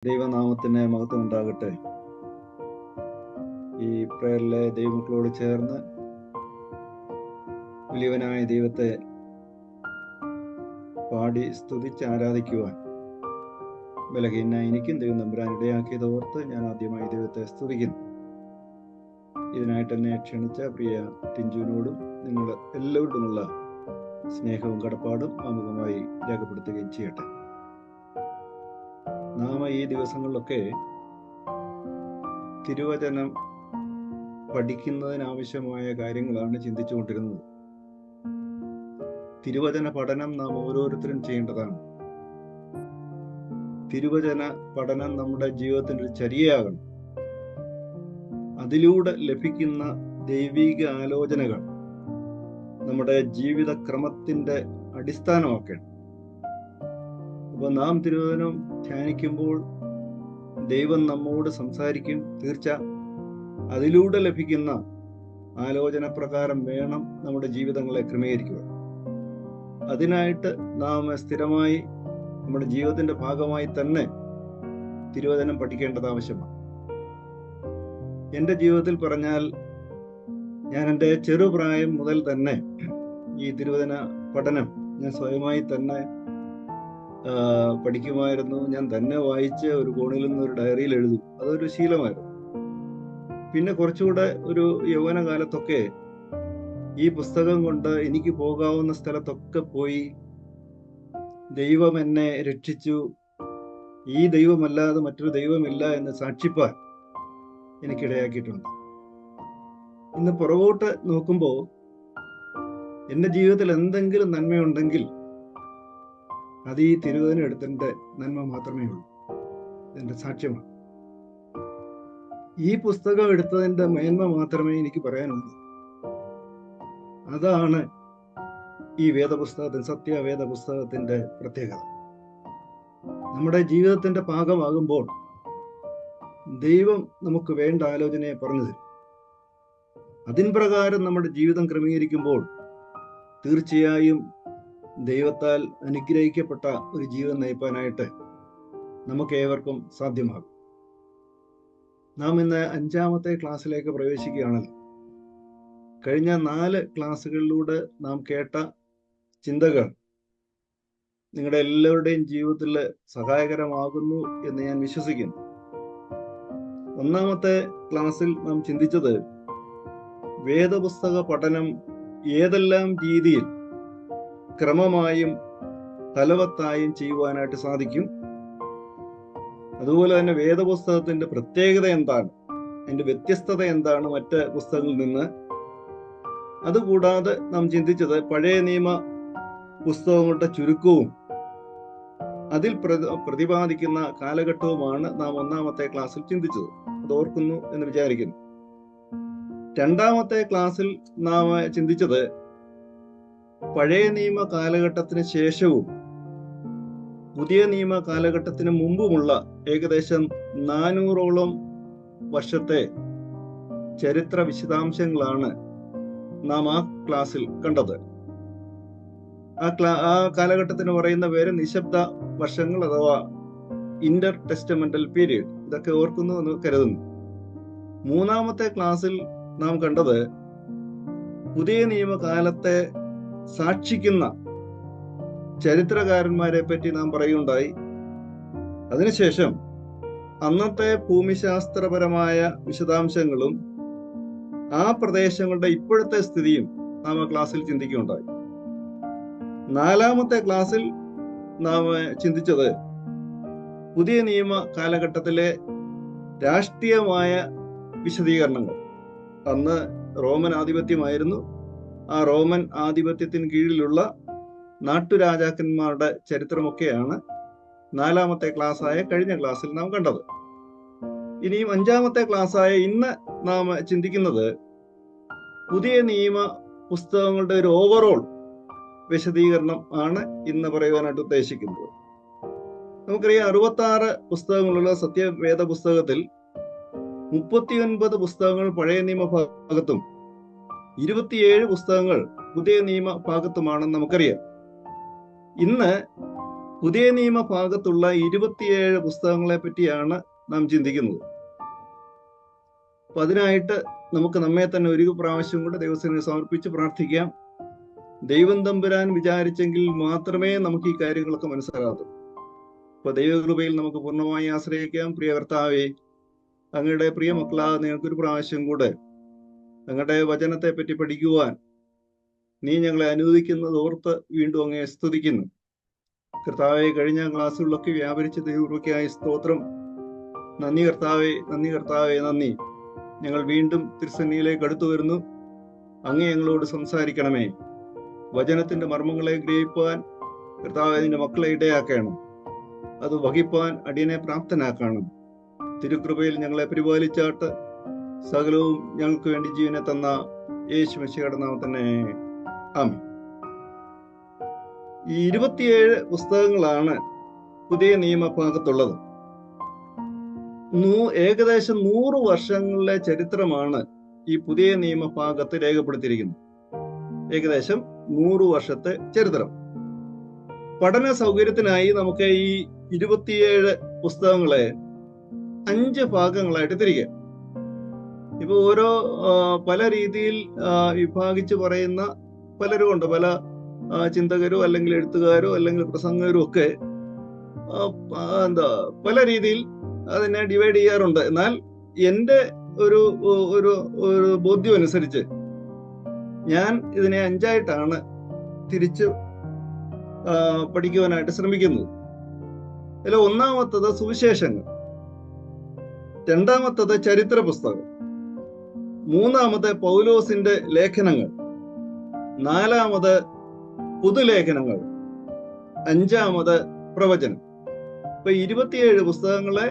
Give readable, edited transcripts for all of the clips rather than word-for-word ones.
ദൈവനാമത്തിന് മഹത്വം ഉണ്ടാകട്ടെ. ഈ പ്രയറിലെ ദൈവമക്കളോട് ചേർന്ന് വലിയവനായ ദൈവത്തെ പാടി സ്തുതിച്ച് ആരാധിക്കുവാൻ ബലഹീന എനിക്കും ദൈവം നമ്പുരാൻ ഇടയാക്കിയത് ഓർത്ത് ഞാൻ ആദ്യമായി ദൈവത്തെ സ്തുതിക്കുന്നു. ഇതിനായിട്ട് എന്നെ ക്ഷണിച്ച പ്രിയ ടിഞ്ചുവിനോടും നിങ്ങൾ എല്ലാവരോടുമുള്ള സ്നേഹവും കടപ്പാടും ആമുഖമായി രേഖപ്പെടുത്തുകയും ചെയ്യട്ടെ. നാം ഈ ദിവസങ്ങളിലൊക്കെ തിരുവചനം പഠിക്കുന്നതിനാവശ്യമായ കാര്യങ്ങളാണ് ചിന്തിച്ചുകൊണ്ടിരുന്നത്. തിരുവചന പഠനം നാം ഓരോരുത്തരും ചെയ്യേണ്ടതാണ്. തിരുവചന പഠനം നമ്മുടെ ജീവിതത്തിൻ്റെ ഒരു ചര്യയാകണം. അതിലൂടെ ലഭിക്കുന്ന ദൈവിക ആലോചനകൾ നമ്മുടെ ജീവിത ക്രമത്തിന്റെ അടിസ്ഥാനമാക്കണം. അപ്പോൾ നാം തിരുവചനം ധ്യാനിക്കുമ്പോൾ ദൈവം നമ്മോട് സംസാരിക്കും. തീർച്ച അതിലൂടെ ലഭിക്കുന്ന ആലോചന പ്രകാരം വേണം നമ്മുടെ ജീവിതങ്ങളെ ക്രമീകരിക്കുക. അതിനായിട്ട് നാം സ്ഥിരമായി നമ്മുടെ ജീവിതത്തിന്റെ ഭാഗമായി തന്നെ തിരുവചനം പഠിക്കേണ്ടത് ആവശ്യമാണ്. എൻ്റെ ജീവിതത്തിൽ പറഞ്ഞാൽ ഞാൻ എൻ്റെ ചെറുപ്രായം മുതൽ തന്നെ ഈ തിരുവചന പഠനം ഞാൻ സ്വയമായി തന്നെ പഠിക്കുമായിരുന്നു. ഞാൻ തന്നെ വായിച്ച് ഒരു കോണിൽ നിന്ന് ഒരു ഡയറിയിൽ എഴുതും. അതൊരു ശീലമായിരുന്നു. പിന്നെ കുറച്ചുകൂടെ ഒരു യൗവനകാലത്തൊക്കെ ഈ പുസ്തകം കൊണ്ട് എനിക്ക് പോകാവുന്ന സ്ഥലത്തൊക്കെ പോയി ദൈവം എന്നെ രക്ഷിച്ചു, ഈ ദൈവമല്ലാതെ മറ്റൊരു ദൈവമില്ല എന്ന് സാക്ഷിപ്പാൻ എനിക്കിടയാക്കിയിട്ടുണ്ട്. ഇന്ന് പുറകോട്ട് നോക്കുമ്പോൾ എൻ്റെ ജീവിതത്തിൽ എന്തെങ്കിലും നന്മയുണ്ടെങ്കിൽ അത് ഈ തിരുവചനം എടുത്തതിൻ്റെ നന്മ മാത്രമേ ഉള്ളൂ. എൻ്റെ സാക്ഷ്യമാണ്. ഈ പുസ്തകം എടുത്തതിൻ്റെ മേന്മ മാത്രമേ എനിക്ക് പറയാനുള്ളൂ. അതാണ് ഈ വേദപുസ്തകത്തിന് സത്യവേദ പുസ്തകത്തിന്റെ പ്രത്യേകത. നമ്മുടെ ജീവിതത്തിന്റെ ഭാഗമാകുമ്പോൾ ദൈവം നമുക്ക് വേണ്ട ആലോചനയെ പറഞ്ഞു തരും. അതിൻ പ്രകാരം നമ്മുടെ ജീവിതം ക്രമീകരിക്കുമ്പോൾ തീർച്ചയായും ദൈവത്താൽ അനുഗ്രഹിക്കപ്പെട്ട ഒരു ജീവിതം നയിപ്പാനായിട്ട് നമുക്ക് ഏവർക്കും സാധ്യമാകും. നാം ഇന്ന് 5ാമത്തെ ക്ലാസ്സിലേക്ക് പ്രവേശിക്കുകയാണല്ലോ. കഴിഞ്ഞ 4 ക്ലാസ്സുകളിലൂടെ നാം കേട്ട ചിന്തകൾ നിങ്ങളുടെ എല്ലാവരുടെയും ജീവിതത്തിൽ സഹായകരമാകുന്നു എന്ന് ഞാൻ വിശ്വസിക്കുന്നു. 1ാമത്തെ ക്ലാസ്സിൽ നാം ചിന്തിച്ചത് വേദപുസ്തക പഠനം ഏതെല്ലാം രീതിയിൽ ക്രമമായും ഫലവത്തായും ചെയ്യുവാനായിട്ട് സാധിക്കും, അതുപോലെ തന്നെ വേദപുസ്തകത്തിന്റെ പ്രത്യേകത എന്താണ്, അതിന്റെ വ്യത്യസ്തത എന്താണ് മറ്റ് പുസ്തകങ്ങളിൽ നിന്ന്. അതുകൂടാതെ നാം ചിന്തിച്ചത് പഴയ നിയമ പുസ്തകങ്ങളുടെ ചുരുക്കവും അതിൽ പ്രതിപാദിക്കുന്ന കാലഘട്ടവുമാണ് നാം 1ാമത്തെ ക്ലാസ്സിൽ ചിന്തിച്ചത്. അത് ഓർക്കുന്നു എന്ന് വിചാരിക്കുന്നു. 2ാമത്തെ ക്ലാസ്സിൽ നാം ചിന്തിച്ചത് പഴയ നിയമ കാലഘട്ടത്തിന് ശേഷവും പുതിയ നിയമ കാലഘട്ടത്തിന് മുമ്പുമുള്ള ഏകദേശം 400ഓളം വർഷത്തെ ചരിത്ര വിശദാംശങ്ങളാണ് നാം ആ ക്ലാസ്സിൽ കണ്ടത്. ആ കാലഘട്ടത്തിന് പറയുന്ന പേര് നിശബ്ദ വർഷങ്ങൾ അഥവാ ഇന്റർ ടെസ്റ്റമെന്റൽ പീരീഡ്. ഇതൊക്കെ ഓർക്കുന്നു എന്ന് കരുതുന്നു. 3ാമത്തെ ക്ലാസ്സിൽ നാം കണ്ടത് പുതിയ നിയമകാലത്തെ സാക്ഷിക്കുന്ന ചരിത്രകാരന്മാരെ പറ്റി നാം പറയുകയുണ്ടായി. അതിനുശേഷം അന്നത്തെ ഭൂമിശാസ്ത്രപരമായ വിശദാംശങ്ങളും ആ പ്രദേശങ്ങളുടെ ഇപ്പോഴത്തെ സ്ഥിതിയും നാം ആ ക്ലാസ്സിൽ ചിന്തിക്കുകയുണ്ടായി. 4ാമത്തെ ക്ലാസ്സിൽ നാം ചിന്തിച്ചത് പുതിയ നിയമ കാലഘട്ടത്തിലെ രാഷ്ട്രീയമായ വിശദീകരണങ്ങൾ. അന്ന് റോമൻ ആധിപത്യമായിരുന്നു. ആ റോമൻ ആധിപത്യത്തിന് കീഴിലുള്ള നാട്ടുരാജാക്കന്മാരുടെ ചരിത്രമൊക്കെയാണ് 4ാമത്തെ ക്ലാസ്സായ കഴിഞ്ഞ ക്ലാസ്സിൽ നാം കണ്ടത്. ഇനിയും 5ാമത്തെ ക്ലാസ്സായ ഇന്ന് നാം ചിന്തിക്കുന്നത് പുതിയ നിയമ പുസ്തകങ്ങളുടെ ഒരു ഓവറോൾ വിശദീകരണം ആണ് ഇന്ന് പറയുവാനായിട്ട് ഉദ്ദേശിക്കുന്നത്. നമുക്കറിയാം 66 പുസ്തകങ്ങളുള്ള സത്യവേദ പുസ്തകത്തിൽ 39 പുസ്തകങ്ങൾ പഴയ നിയമ ഭാഗത്തും 27 പുസ്തകങ്ങൾ പുതിയ നിയമ ഭാഗത്തുമാണെന്ന് നമുക്കറിയാം. ഇന്ന് പുതിയ നിയമ ഭാഗത്തുള്ള 27 പുസ്തകങ്ങളെ പറ്റിയാണ് നാം ചിന്തിക്കുന്നത്. അപ്പൊ അതിനായിട്ട് നമുക്ക് നമ്മെ തന്നെ ഒരു പ്രാവശ്യം കൂടെ ദൈവത്തിന് സമർപ്പിച്ച് പ്രാർത്ഥിക്കാം. ദൈവം തമ്പുരാൻ വിചാരിച്ചെങ്കിൽ മാത്രമേ നമുക്ക് ഈ കാര്യങ്ങളൊക്കെ മനസ്സിലാകൂ. അപ്പൊ ദൈവകൃപയിൽ നമുക്ക് പൂർണ്ണമായി ആശ്രയിക്കാം. പ്രിയ കർത്താവേ, അങ്ങയുടെ പ്രിയ മക്കളാ, നിങ്ങൾക്കൊരു പ്രാവശ്യം കൂടെ അങ്ങയുടെ വചനത്തെ പറ്റി പഠിക്കുവാൻ നീ ഞങ്ങളെ അനുവദിക്കുന്നത് ഓർത്ത് വീണ്ടും അങ്ങയെ സ്തുതിക്കുന്നു. കർത്താവെ, കഴിഞ്ഞ ക്ലാസ്സുകളിലൊക്കെ വ്യാപരിച്ച ദൈവകൃപയ്ക്കായി സ്തോത്രം. നന്ദി കർത്താവെ, നന്ദി കർത്താവെ, നന്ദി. ഞങ്ങൾ വീണ്ടും തിരുസന്നിധിയിലേക്ക് അടുത്തു വരുന്നു. അങ്ങേ ഞങ്ങളോട് സംസാരിക്കണമേ. വചനത്തിന്റെ മർമ്മങ്ങളെ ഗ്രഹിപ്പാൻ കർത്താവെ നിന്റെ മക്കളെ ഇടയാക്കണം. അത് വഹിപ്പാൻ അടിയനെ പ്രാപ്തനാക്കണം. തിരുകൃപയിൽ ഞങ്ങളെ പരിപാലിച്ചാട്ട് സകലവും ഞങ്ങൾക്ക് വേണ്ടി ജീവനെ തന്ന യേശു മിശിഹായുടെ നാമത്തിൽ തന്നെ ആമേൻ. ഈ 27 പുസ്തകങ്ങളാണ് പുതിയ നിയമഭാഗത്തുള്ളത്. ഏകദേശം 100 വർഷങ്ങളിലെ ചരിത്രമാണ് ഈ പുതിയ നിയമഭാഗത്ത് രേഖപ്പെടുത്തിയിരിക്കുന്നത്. ഏകദേശം 100 വർഷത്തെ ചരിത്രം. പഠന സൗകര്യത്തിനായി നമുക്ക് ഈ 27 പുസ്തകങ്ങളെ 5 ഭാഗങ്ങളായിട്ട് തിരിക്കാം. ഇപ്പൊ ഓരോ പല രീതിയിൽ വിഭാഗിച്ച് പറയുന്ന പലരും ഉണ്ട്. പല ചിന്തകരോ അല്ലെങ്കിൽ എഴുത്തുകാരോ അല്ലെങ്കിൽ പ്രസംഗകരും ഒക്കെ പല രീതിയിൽ അതിനെ ഡിവൈഡ് ചെയ്യാറുണ്ട്. എന്നാൽ എൻ്റെ ഒരു ഒരു ഒരു ബോധ്യം അനുസരിച്ച് ഞാൻ ഇതിനെ 5ആയിട്ടാണ് തിരിച്ച് പഠിക്കുവാനായിട്ട് ശ്രമിക്കുന്നത്. അതിൽ ഒന്നാമത്തത് സുവിശേഷങ്ങൾ, രണ്ടാമത്തത് ചരിത്ര പുസ്തകം, മൂന്നാമത് പൗലോസിന്റെ ലേഖനങ്ങൾ, നാലാമത് പുതുലേഖനങ്ങൾ, അഞ്ചാമത് പ്രവചനം. ഇപ്പൊ 27 പുസ്തകങ്ങളെ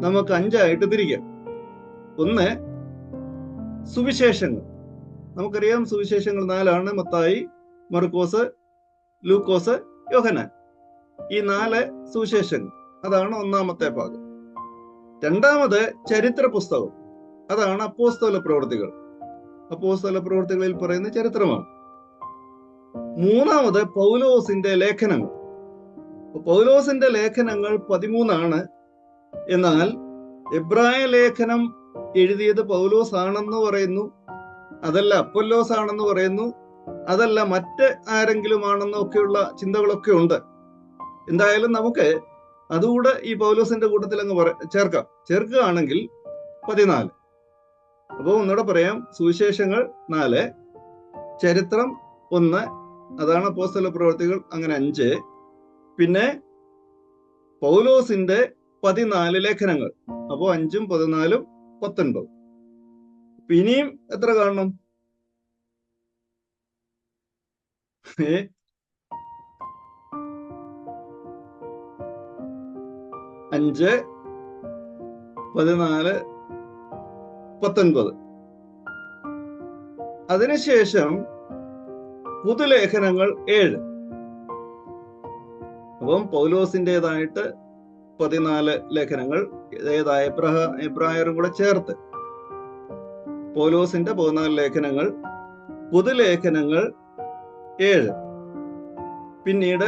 നമുക്ക് 5ആയിട്ട് തിരിക്കാം. ഒന്ന്, സുവിശേഷങ്ങൾ. നമുക്കറിയാം സുവിശേഷങ്ങൾ 4ആണ്: മത്തായി, മർക്കോസ്, ലൂക്കോസ്, യോഹന്നാൻ. ഈ 4 സുവിശേഷങ്ങൾ, അതാണ് ഒന്നാമത്തെ ഭാഗം. രണ്ടാമത് ചരിത്ര പുസ്തകം, അതാണ് അപ്പോസ്തല പ്രവൃത്തികൾ. അപ്പോസ്തല പ്രവൃത്തികളിൽ പറയുന്ന ചരിത്രമാണ്. മൂന്നാമത് പൗലോസിന്റെ ലേഖനങ്ങൾ. പൗലോസിന്റെ ലേഖനങ്ങൾ 13ആണ്. എന്നാൽ എബ്രായ ലേഖനം എഴുതിയത് പൗലോസ് ആണെന്ന് പറയുന്നു, അതല്ല അപ്പൊല്ലോസ് ആണെന്ന് പറയുന്നു, അതല്ല മറ്റ് ആരെങ്കിലും ആണെന്നും ഒക്കെയുള്ള ചിന്തകളൊക്കെ ഉണ്ട്. എന്തായാലും നമുക്ക് അതുകൂടെ ഈ പൗലോസിന്റെ കൂട്ടത്തിൽ അങ്ങ് ചേർക്കുകയാണെങ്കിൽ 14. അപ്പോൾ ഒന്നുകൂടെ പറയാം: സുവിശേഷങ്ങൾ 4, ചരിത്രം 1, അതാണ് അപ്പോസ്തല പ്രവൃത്തികൾ, അങ്ങനെ 5. പിന്നെ പൗലോസിന്റെ 14 ലേഖനങ്ങൾ. അപ്പോ 5ഉം 14ഉം 19. ഇനിയും എത്ര കാണണം? 5, 14, 19. അതിനുശേഷം പുതുലേഖനങ്ങൾ 7. അപ്പം പൗലോസിൻ്റെതായിട്ട് 14 ലേഖനങ്ങൾ, എബ്രായരും കൂടെ ചേർത്ത് പൗലോസിന്റെ 14 ലേഖനങ്ങൾ, പുതുലേഖനങ്ങൾ 7. പിന്നീട്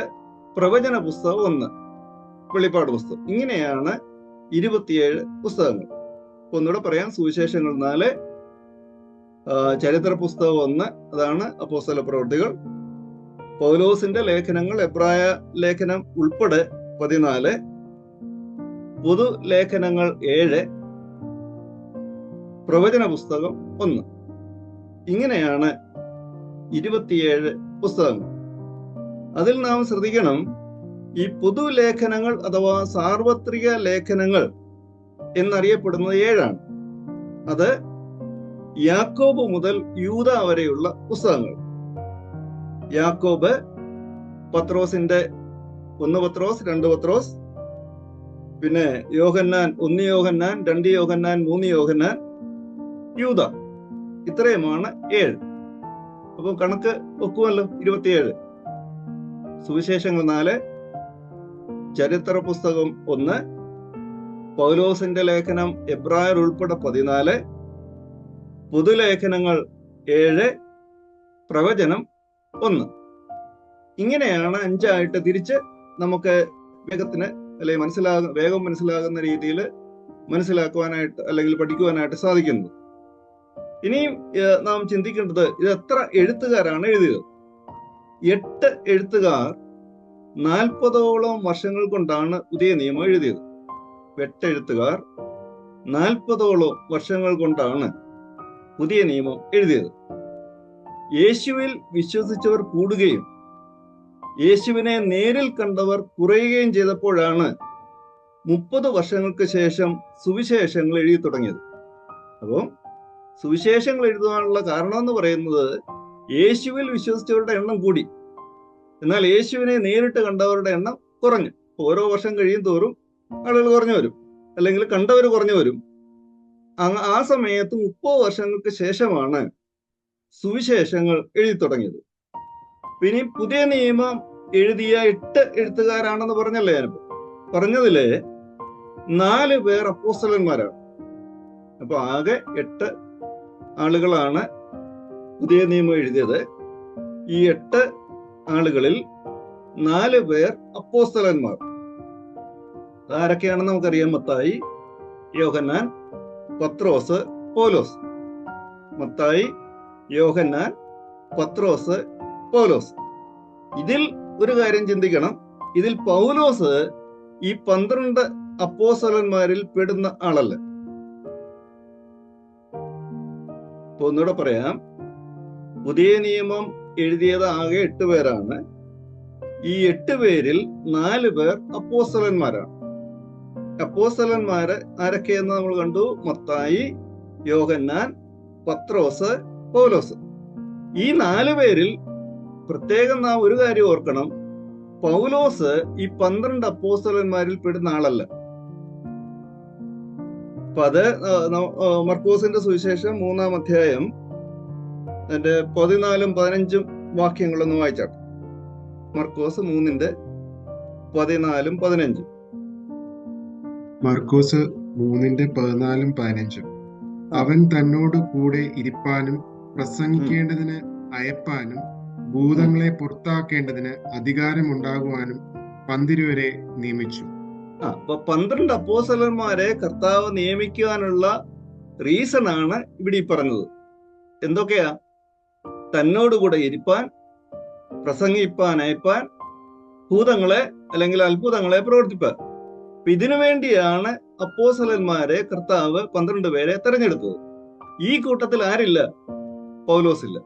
പ്രവചന പുസ്തകം 1, വെളിപ്പാട് പുസ്തകം. ഇങ്ങനെയാണ് 27 പുസ്തകങ്ങൾ. ഒന്നുകൂടെ പറയാം: സുവിശേഷങ്ങൾ 4, ചരിത്ര പുസ്തകം 1, അതാണ് അപ്പോസ്തല പ്രവൃത്തികൾ, പൗലോസിന്റെ ലേഖനങ്ങൾ എബ്രായ ലേഖനം ഉൾപ്പെടെ 14, പുതുലേഖനങ്ങൾ 7, പ്രവചന പുസ്തകം 1. ഇങ്ങനെയാണ് 27 പുസ്തകങ്ങൾ. അതിൽ നാം ശ്രദ്ധിക്കണം, ഈ പുതുലേഖനങ്ങൾ അഥവാ സാർവത്രിക ലേഖനങ്ങൾ എന്നറിയപ്പെടുന്നത് 7ആണ്. അത് യാക്കോബ് മുതൽ യൂദ വരെയുള്ള പുസ്തകങ്ങൾ. യാക്കോബ്, പത്രോസിന്റെ 1 പത്രോസ്, 2 പത്രോസ്, പിന്നെ യോഹന്നാൻ, 1 യോഹന്നാൻ, 2 യോഹന്നാൻ, 3 യോഹന്നാൻ, യൂദ. ഇത്രയുമാണ് 7. അപ്പം കണക്ക് ഒക്കുമല്ലോ, 27. സുവിശേഷങ്ങൾ 4, ചരിത്ര പുസ്തകം 1, പൗലോസിന്റെ ലേഖനം എബ്രായർ ഉൾപ്പെടെ 14, പുതുലേഖനങ്ങൾ 7, പ്രവചനം 1. ഇങ്ങനെയാണ് 5ആയിട്ട് തിരിച്ച് നമുക്ക് വേഗത്തിന് അല്ലെങ്കിൽ വേഗം മനസ്സിലാകുന്ന രീതിയിൽ മനസ്സിലാക്കുവാനായിട്ട് അല്ലെങ്കിൽ പഠിക്കുവാനായിട്ട് സാധിക്കുന്നത്. ഇനിയും നാം ചിന്തിക്കേണ്ടത്, ഇത് എത്ര എഴുത്തുകാരാണ് എഴുതിയത്? 8 എഴുത്തുകാർ 40ഓളം വർഷങ്ങൾ കൊണ്ടാണ് പുതിയ നിയമം എഴുതിയത്. 8 എഴുത്തുകാർ 40ഓളം വർഷങ്ങൾ കൊണ്ടാണ് പുതിയ നിയമം എഴുതിയത്. യേശുവിൽ വിശ്വസിച്ചവർ കൂടുകയും യേശുവിനെ നേരിൽ കണ്ടവർ കുറയുകയും ചെയ്തപ്പോഴാണ് 30 വർഷങ്ങൾക്ക് ശേഷം സുവിശേഷങ്ങൾ എഴുതി തുടങ്ങിയത്. അപ്പോൾ സുവിശേഷങ്ങൾ എഴുതുവാനുള്ള കാരണം എന്ന് പറയുന്നത്, യേശുവിൽ വിശ്വസിച്ചവരുടെ എണ്ണം കൂടി, എന്നാൽ യേശുവിനെ നേരിട്ട് കണ്ടവരുടെ എണ്ണം കുറഞ്ഞു. ഓരോ വർഷം കഴിയും തോറും ആളുകൾ കുറഞ്ഞു വരും, അല്ലെങ്കിൽ കണ്ടവർ കുറഞ്ഞു വരും. ആ സമയത്ത് 30 വർഷങ്ങൾക്ക് ശേഷമാണ് സുവിശേഷങ്ങൾ എഴുതി തുടങ്ങിയത്. പിന്നെ പുതിയ നിയമം എഴുതിയ 8 എഴുത്തുകാരാണെന്ന് പറഞ്ഞല്ലേ ഞാനിപ്പോ പറഞ്ഞതില് 4 പേർ അപ്പോസ്തലന്മാരാണ്. അപ്പൊ ആകെ 8 ആളുകളാണ് പുതിയ നിയമം എഴുതിയത്. ഈ 8 ആളുകളിൽ 4 പേർ അപ്പോസ്തലന്മാർ. ആരൊക്കെയാണെന്ന് നമുക്കറിയാം. മത്തായി, യോഹന്നാൻ, പത്രോസ്, പൗലോസ്. മത്തായി, യോഹന്നാൻ, പത്രോസ്, പൗലോസ്. ഇതിൽ ഒരു കാര്യം ചിന്തിക്കണം, ഇതിൽ പൗലോസ് ഈ 12 അപ്പോസ്തലന്മാരിൽ പെടുന്ന ആളല്ല. ഇപ്പൊ ഒന്നുകൂടെ പറയാം, പുതിയ നിയമം എഴുതിയത് ആകെ 8 പേരാണ്. ഈ 8 പേരിൽ 4 പേർ അപ്പോസ്തലന്മാരാണ്. അപ്പോസ്തലന്മാര് ആരൊക്കെയെന്ന് നമ്മൾ കണ്ടു. മത്തായി, യോഹന്നാൻ, പത്രോസ്, പൗലോസ്. ഈ 4 പേരിൽ പ്രത്യേകം നാം ഒരു കാര്യം ഓർക്കണം, പൗലോസ് ഈ 12 അപ്പോസ്തലന്മാരിൽ പെടുന്ന ആളല്ല. അപ്പൊ അത് മർക്കോസിന്റെ സുവിശേഷം 3-ാം അധ്യായം അതിന്റെ 14-ഉം 15-ഉം വാക്യങ്ങളൊന്ന് വായിച്ചാട്ടെ. മർക്കോസ് 3-ന്റെ 14-ഉം 15-ഉം. മർക്കോസ് 3-ന്റെ 14-ഉം 15-ഉം. അവൻ തന്നോട് കൂടെ ഇരിപ്പാനും പ്രസംഗിക്കേണ്ടതിന് അയപ്പാനും ഭൂതങ്ങളെ പുറത്താക്കേണ്ടതിന് അധികാരമുണ്ടാകുവാനും 12 പേരെ നിയമിച്ചു. അപ്പൊ 12 അപ്പോസ്തലന്മാരെ കർത്താവ് നിയമിക്കുവാനുള്ള റീസൺ ആണ് ഇവിടെ ഈ പറഞ്ഞത്. എന്തൊക്കെയാ? തന്നോടുകൂടെ ഇരിപ്പാൻ, പ്രസംഗിപ്പാൻ, അയപ്പാൻ, ഭൂതങ്ങളെ അല്ലെങ്കിൽ അത്ഭുതങ്ങളെ പ്രവർത്തിപ്പാൻ. അപ്പൊ ഇതിനു വേണ്ടിയാണ് അപ്പോസ്തലന്മാരെ കർത്താവ് 12 പേരെ തെരഞ്ഞെടുത്തത്. ഈ കൂട്ടത്തിൽ ആരില്ല? പൗലോസില്ല.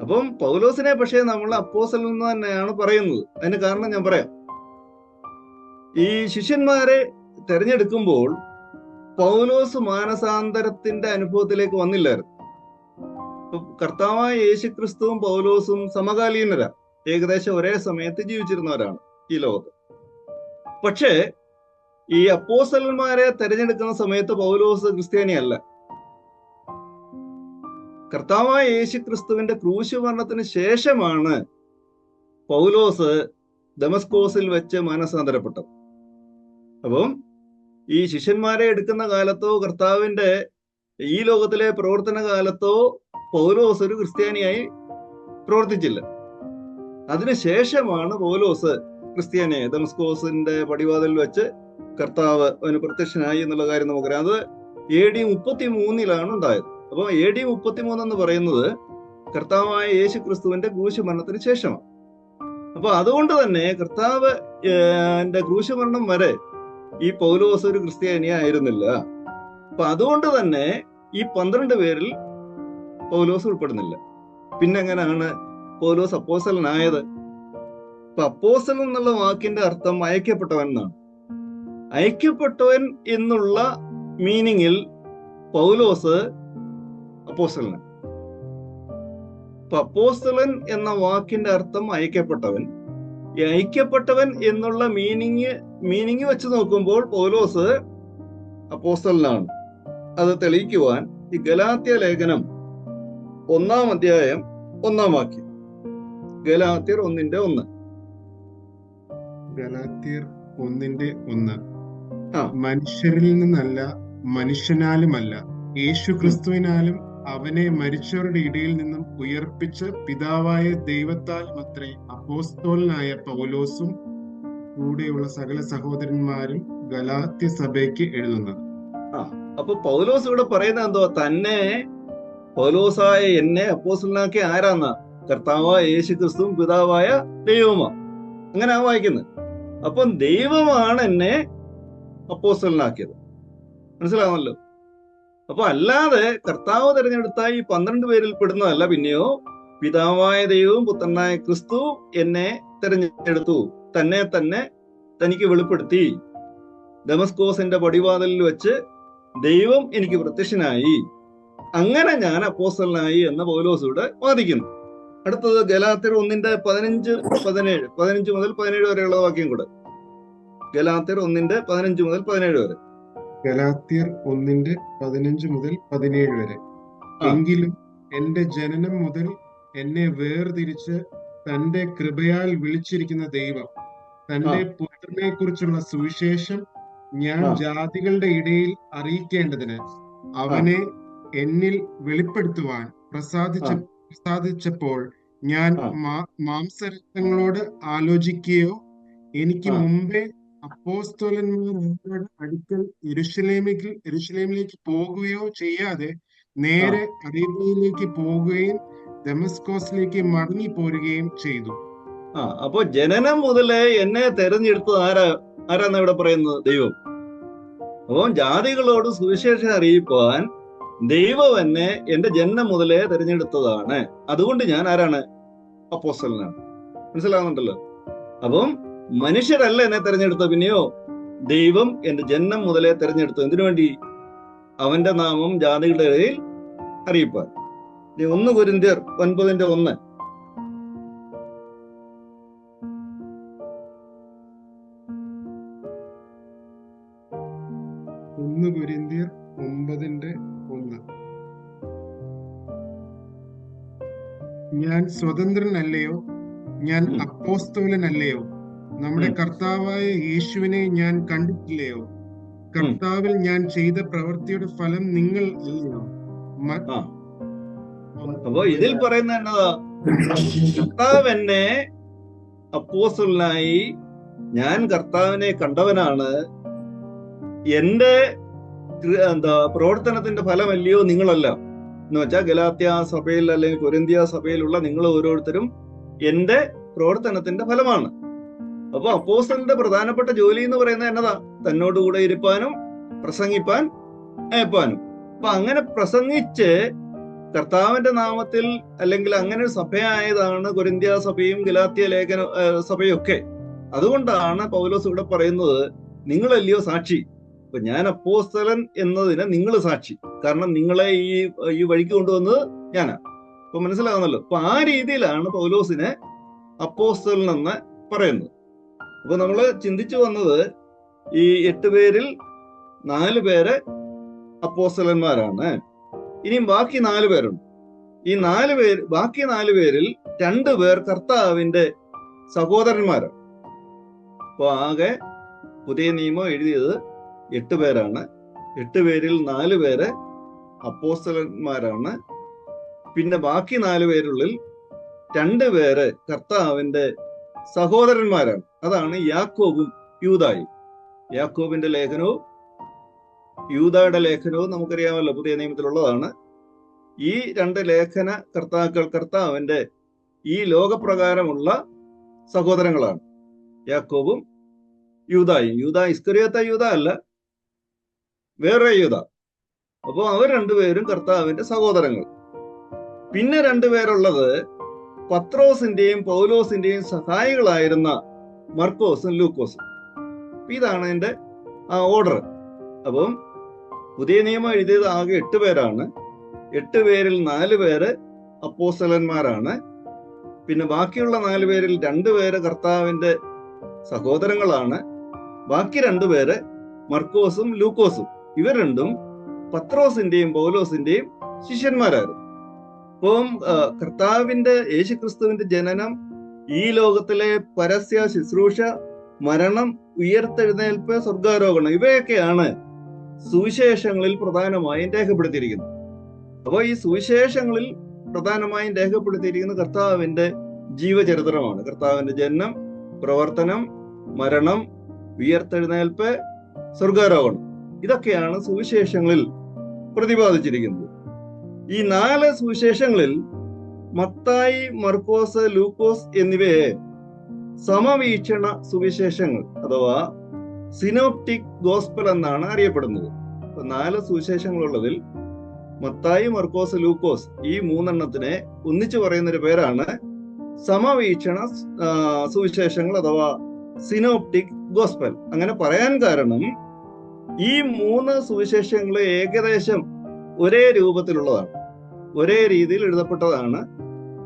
അപ്പം പൗലോസിനെ പക്ഷേ നമ്മൾ അപ്പോസ്തലൻ എന്ന് തന്നെയാണ് പറയുന്നത്. അതിന് കാരണം ഞാൻ പറയാം. ഈ ശിഷ്യന്മാരെ തെരഞ്ഞെടുക്കുമ്പോൾ പൗലോസ് മാനസാന്തരത്തിന്റെ അനുഭവത്തിലേക്ക് വന്നില്ലായിരുന്നു. കർത്താവായ യേശുക്രിസ്തുവും പൗലോസും സമകാലീനരാ, ഏകദേശം ഒരേ സമയത്ത് ജീവിച്ചിരുന്നവരാണ് ഈ ലോകത്ത്. പക്ഷേ ഈ അപ്പോസ്തലന്മാരെ തെരഞ്ഞെടുക്കുന്ന സമയത്ത് പൗലോസ് ക്രിസ്ത്യാനിയല്ല. കർത്താവായ യേശുക്രിസ്തുവിന്റെ ക്രൂശ് മരണത്തിന് ശേഷമാണ് പൗലോസ് ദമസ്കോസിൽ വെച്ച് മാനസാന്തരപ്പെട്ടത്. അപ്പം ഈ ശിഷ്യന്മാരെ എടുക്കുന്ന കാലത്തോ കർത്താവിന്റെ ഈ ലോകത്തിലെ പ്രവർത്തന കാലത്തോ പൗലോസ് ഒരു ക്രിസ്ത്യാനിയായി പ്രവർത്തിച്ചില്ല. അതിനുശേഷമാണ് പൗലോസ് ക്രിസ്ത്യാനിയായി. ദമസ്കോസിന്റെ പടിവാതിൽ വെച്ച് കർത്താവ് അവന് പ്രത്യക്ഷനായി എന്നുള്ള കാര്യം നമുക്കറിയാം. അത് AD 33-ലാണ് ഉണ്ടായത്. അപ്പൊ AD 33 എന്ന് പറയുന്നത് കർത്താവായ യേശു ക്രിസ്തുവിന്റെ ക്രൂശ് മരണത്തിന് ശേഷമാണ്. അപ്പൊ അതുകൊണ്ട് തന്നെ കർത്താവ് ക്രൂശ് മരണം വരെ ഈ പൗലോസ് ഒരു ക്രിസ്ത്യാനി ആയിരുന്നില്ല. അപ്പൊ അതുകൊണ്ട് തന്നെ ഈ 12 പേരിൽ പൗലോസ് ഉൾപ്പെടുന്നില്ല. പിന്നെ എങ്ങനെയാണ് പൗലോസ് അപ്പോസ്തലനായത്? അപ്പൊ അപ്പോസ്തലൻ എന്നുള്ള വാക്കിന്റെ അർത്ഥം അയക്കപ്പെട്ടവൻ എന്നാണ്. അയക്കപ്പെട്ടവൻ എന്നുള്ള മീനിങ്ങിൽ പൗലോസ് അപ്പോസ്തലനാണ്. അപ്പൊ അപ്പോസ്തലൻ എന്ന വാക്കിന്റെ അർത്ഥം അയക്കപ്പെട്ടവൻ. ഈ അയക്കപ്പെട്ടവൻ എന്നുള്ള മീനിങ് വെച്ച് നോക്കുമ്പോൾ പൗലോസ് അപ്പോസ്തലനാണ്. അത് തെളിയിക്കുവാൻ ഈ ഗലാത്യ ലേഖനം 1-ാം അധ്യായം 1-ാം വാക്യം. ഗലാത്യർ 1-ന്റെ 1. ഗലാത്യർ 1-ന്റെ 1. മനുഷ്യരിൽ നിന്നല്ല, മനുഷ്യനാലുമല്ല, യേശു ക്രിസ്തുവിനാലും അവനെ മരിച്ചവരുടെ ഇടയിൽ നിന്നും ഉയർപ്പിച്ച് പിതാവായ ദൈവത്താൽ മാത്രമേ അപ്പോസ്തലനായ പൗലോസും കൂടെയുള്ള സകല സഹോദരന്മാരും ഗലാത്യ സഭയ്ക്ക് എഴുതുന്നത്. അപ്പൊ പൗലോസ് ഇവിടെ പറയുന്നത് എന്തോ, തന്നെ പൗലോസായ എന്നെ അപ്പോസ്തലനാക്കിയ ആരാന്ന? കർത്താവായ യേശു ക്രിസ്തുവും പിതാവായ ദൈവമാ. അങ്ങനെ വായിക്കുന്നത്. അപ്പം ദൈവമാണ് എന്നെ അപ്പോസ്തലനാക്കിയത്. മനസ്സിലാവുമല്ലോ. അപ്പൊ അല്ലാതെ കർത്താവ് തിരഞ്ഞെടുത്ത ഈ 12 പേരിൽ പെടുന്നതല്ല. പിന്നെയോ പിതാവായ ദൈവവും പുത്രനായ ക്രിസ്തു എന്നെ തിരഞ്ഞെടുത്തു, തന്നെ തനിക്ക് വെളിപ്പെടുത്തി. ദമസ്കോസിന്റെ പടിവാതിലിൽ വെച്ച് ദൈവം എനിക്ക് പ്രത്യക്ഷനായി, അങ്ങനെ ഞാൻ അപ്പോസ്തലനായി എന്ന് പൗലോസ് ഇവിടെ വാദിക്കുന്നു. അടുത്തത് ഗലാത്യർ 1:15 മുതൽ 17 വരെയുള്ള വാക്യം കൂടെ. ഗലാത്യർ 1:15 മുതൽ 17 വരെ. ഗലാത്യർ 1:15 മുതൽ 17 വരെ. എങ്കിലും എന്റെ ജനനം മുതൽ എന്നെ വേർതിരിച്ച് തന്റെ കൃപയാൽ വിളിച്ചിരിക്കുന്ന ദൈവം തന്റെ പുത്രനെ കുറിച്ചുള്ള സുവിശേഷം ഞാൻ ജാതികളുടെ ഇടയിൽ അറിയിക്കേണ്ടതിന് അവനെ എന്നിൽ വെളിപ്പെടുത്തുവാൻ പ്രസാദിച്ചപ്പോൾ ഞാൻ മാംസരക്തങ്ങളോട് ആലോചിക്കുകയോ എനിക്ക് മുമ്പേ അപ്പോസ്തലന്മാരുടെ അടുക്കൽ യെരൂശലേമിലേക്ക് പോകുകയോ ചെയ്യാതെ നേരെ അറേബ്യയിലേക്ക് പോകുകയും ദമസ്കോസിലേക്ക് മടങ്ങി പോരുകയും ചെയ്തു. അപ്പോ ജനനം മുതലേ എന്നെ തെരഞ്ഞെടുത്തത് ആരാന്ന് ഇവിടെ പറയുന്നത്? ദൈവം. അപ്പോ ജാതികളോട് സുവിശേഷം അറിയിക്കുവാൻ ദൈവം എന്നെ എന്റെ ജനനം മുതലേ തിരഞ്ഞെടുത്തതാണ്. അതുകൊണ്ട് ഞാൻ ആരാണ്? അപ്പോസ്തലനാണ്. മനസ്സിലാവുന്നുണ്ടല്ലോ. അപ്പം മനുഷ്യരല്ല എന്നെ തെരഞ്ഞെടുത്തത്, പിന്നെയോ ദൈവം എന്റെ ജനനം മുതലേ തെരഞ്ഞെടുത്തു. എന്തിനു വേണ്ടി? അവന്റെ നാമം ജാതികളുടെ ഇടയിൽ അറിയിപ്പാൻ. 1 കൊരിന്ത്യർ 9:1. 1 കൊരിന്ത്യർ 9:1. ഞാൻ സ്വതന്ത്രനല്ലയോ? ഞാൻ അപ്പോസ്തലനല്ലയോ? നമ്മുടെ കർത്താവായ യേശുവിനെ ഞാൻ കണ്ടിട്ടില്ലയോ? കർത്താവിൽ ഞാൻ ചെയ്ത പ്രവൃത്തിയുടെ ഫലം നിങ്ങൾ അല്ലയോ? അപ്പൊ ഇതിൽ പറയുന്ന എന്നതാ? കർത്താവ് എന്നെ അപ്പോസ്തലനായി, ഞാൻ കർത്താവിനെ കണ്ടവനാണ്, എന്റെ പ്രവർത്തനത്തിന്റെ ഫലമല്ലയോ നിങ്ങളല്ല എന്ന് വെച്ചാൽ ഗലാത്യ സഭയിൽ അല്ലെങ്കിൽ കൊരിന്ത്യ സഭയിലുള്ള നിങ്ങൾ ഓരോരുത്തരും എന്റെ പ്രവർത്തനത്തിന്റെ ഫലമാണ്. അപ്പൊ അപ്പോസ്തലന്റെ പ്രധാനപ്പെട്ട ജോലി എന്ന് പറയുന്നത് എന്നതാ? തന്നോടുകൂടെ ഇരുപ്പാനും പ്രസംഗിപ്പാൻ അയപ്പാനും. അപ്പൊ അങ്ങനെ പ്രസംഗിച്ച് കർത്താവിന്റെ നാമത്തിൽ അല്ലെങ്കിൽ അങ്ങനെ സഭയായതാണ് കൊരിന്ത്യ സഭയും ഗലാത്യ സഭയും ഒക്കെ. അതുകൊണ്ടാണ് പൗലോസ് ഇവിടെ പറയുന്നത്, നിങ്ങളല്ലയോ സാക്ഷി. അപ്പൊ ഞാൻ അപ്പോസ്തലൻ എന്നതിന് നിങ്ങൾ സാക്ഷി, കാരണം നിങ്ങളെ ഈ വഴിക്ക് കൊണ്ടുവന്നത് ഞാനാ. അപ്പൊ മനസ്സിലാകുന്നല്ലോ. അപ്പൊ ആ രീതിയിലാണ് പൗലോസിനെ അപ്പോസ്തലൻ എന്ന് പറയുന്നത്. അപ്പൊ നമ്മള് ചിന്തിച്ചു വന്നത് ഈ 8 പേരിൽ 4 പേര് അപ്പോസ്തലന്മാരാണ്. ഇനിയും ബാക്കി 4 പേരുണ്ട്. ബാക്കി 4 പേരിൽ 2 പേർ കർത്താവിന്റെ സഹോദരന്മാരാണ്. അപ്പൊ ആകെ പുതിയ നിയമം എഴുതിയത് 8 പേരാണ്. 8 പേരിൽ 4 പേര് അപ്പോസ്തലന്മാരാണ്. പിന്നെ ബാക്കി 4 പേരുള്ളിൽ 2 പേര് കർത്താവിന്റെ സഹോദരന്മാരാണ്. അതാണ് യാക്കോബും യൂദായും. യാക്കോബിന്റെ ലേഖനവും യൂദായുടെ ലേഖനവും നമുക്കറിയാമല്ലോ, പുതിയ നിയമത്തിലുള്ളതാണ്. ഈ 2 ലേഖന കർത്താക്കൾ കർത്താവിന്റെ ഈ ലോകപ്രകാരമുള്ള സഹോദരങ്ങളാണ്, യാക്കോബും യൂദായും. യൂദാ ഇസ്കറിയോത്ത യൂദ അല്ല, വേറെ യൂദ. അപ്പോ അവർ 2 പേരും കർത്താവിന്റെ സഹോദരങ്ങൾ. പിന്നെ 2 പേരുള്ളത് പത്രോസിന്റെയും പൗലോസിന്റെയും സഹായികളായിരുന്ന മർക്കോസും ലൂക്കോസും. ഇതാണ് എന്റെ ഓർഡർ. അപ്പം പുതിയ നിയമം എഴുതിയത് ആകെ 8 പേരാണ്. 8 പേരിൽ 4 പേര് അപ്പോസ്തലന്മാരാണ്. പിന്നെ ബാക്കിയുള്ള 4 പേരിൽ 2 പേര് കർത്താവിന്റെ സഹോദരങ്ങളാണ്. ബാക്കി 2 പേര് മർക്കോസും ലൂക്കോസും. ഇവർ രണ്ടും പത്രോസിന്റെയും പൗലോസിന്റെയും ശിഷ്യന്മാരായിരുന്നു. അപ്പം കർത്താവിന്റെ യേശുക്രിസ്തുവിന്റെ ജനനം, ഈ ലോകത്തിലെ പരസ്യ ശുശ്രൂഷ, മരണം, ഉയർത്തെഴുന്നേൽപ്പ്, സ്വർഗാരോഹണം, ഇവയൊക്കെയാണ് സുവിശേഷങ്ങളിൽ പ്രധാനമായും രേഖപ്പെടുത്തിയിരിക്കുന്നത്. അപ്പോൾ ഈ സുവിശേഷങ്ങളിൽ പ്രധാനമായും രേഖപ്പെടുത്തിയിരിക്കുന്ന കർത്താവിന്റെ ജീവചരിത്രമാണ്. കർത്താവിന്റെ ജനനം, പ്രവർത്തനം, മരണം, ഉയർത്തെഴുന്നേൽപ്പ്, സ്വർഗാരോഹണം. ഇതൊക്കെയാണ് സുവിശേഷങ്ങളിൽ പ്രതിപാദിച്ചിരിക്കുന്നത്. ഈ 4 സുവിശേഷങ്ങളിൽ മത്തായി, മർക്കോസ്, ലൂക്കോസ് എന്നിവയെ സമവീക്ഷണ സുവിശേഷങ്ങൾ അഥവാ സിനോപ്റ്റിക് ഗോസ്പൽ എന്നാണ് അറിയപ്പെടുന്നത്. 4 സുവിശേഷങ്ങളുള്ളതിൽ മത്തായി, മർക്കോസ്, ലൂക്കോസ് ഈ 3 ഒന്നിച്ചു പറയുന്നൊരു പേരാണ് സമവീക്ഷണ സുവിശേഷങ്ങൾ അഥവാ സിനോപ്റ്റിക് ഗോസ്പൽ. അങ്ങനെ പറയാൻ കാരണം ഈ 3 സുവിശേഷങ്ങൾ ഏകദേശം ഒരേ രൂപത്തിലുള്ളതാണ്, ഒരേ രീതിയിൽ എഴുതപ്പെട്ടതാണ്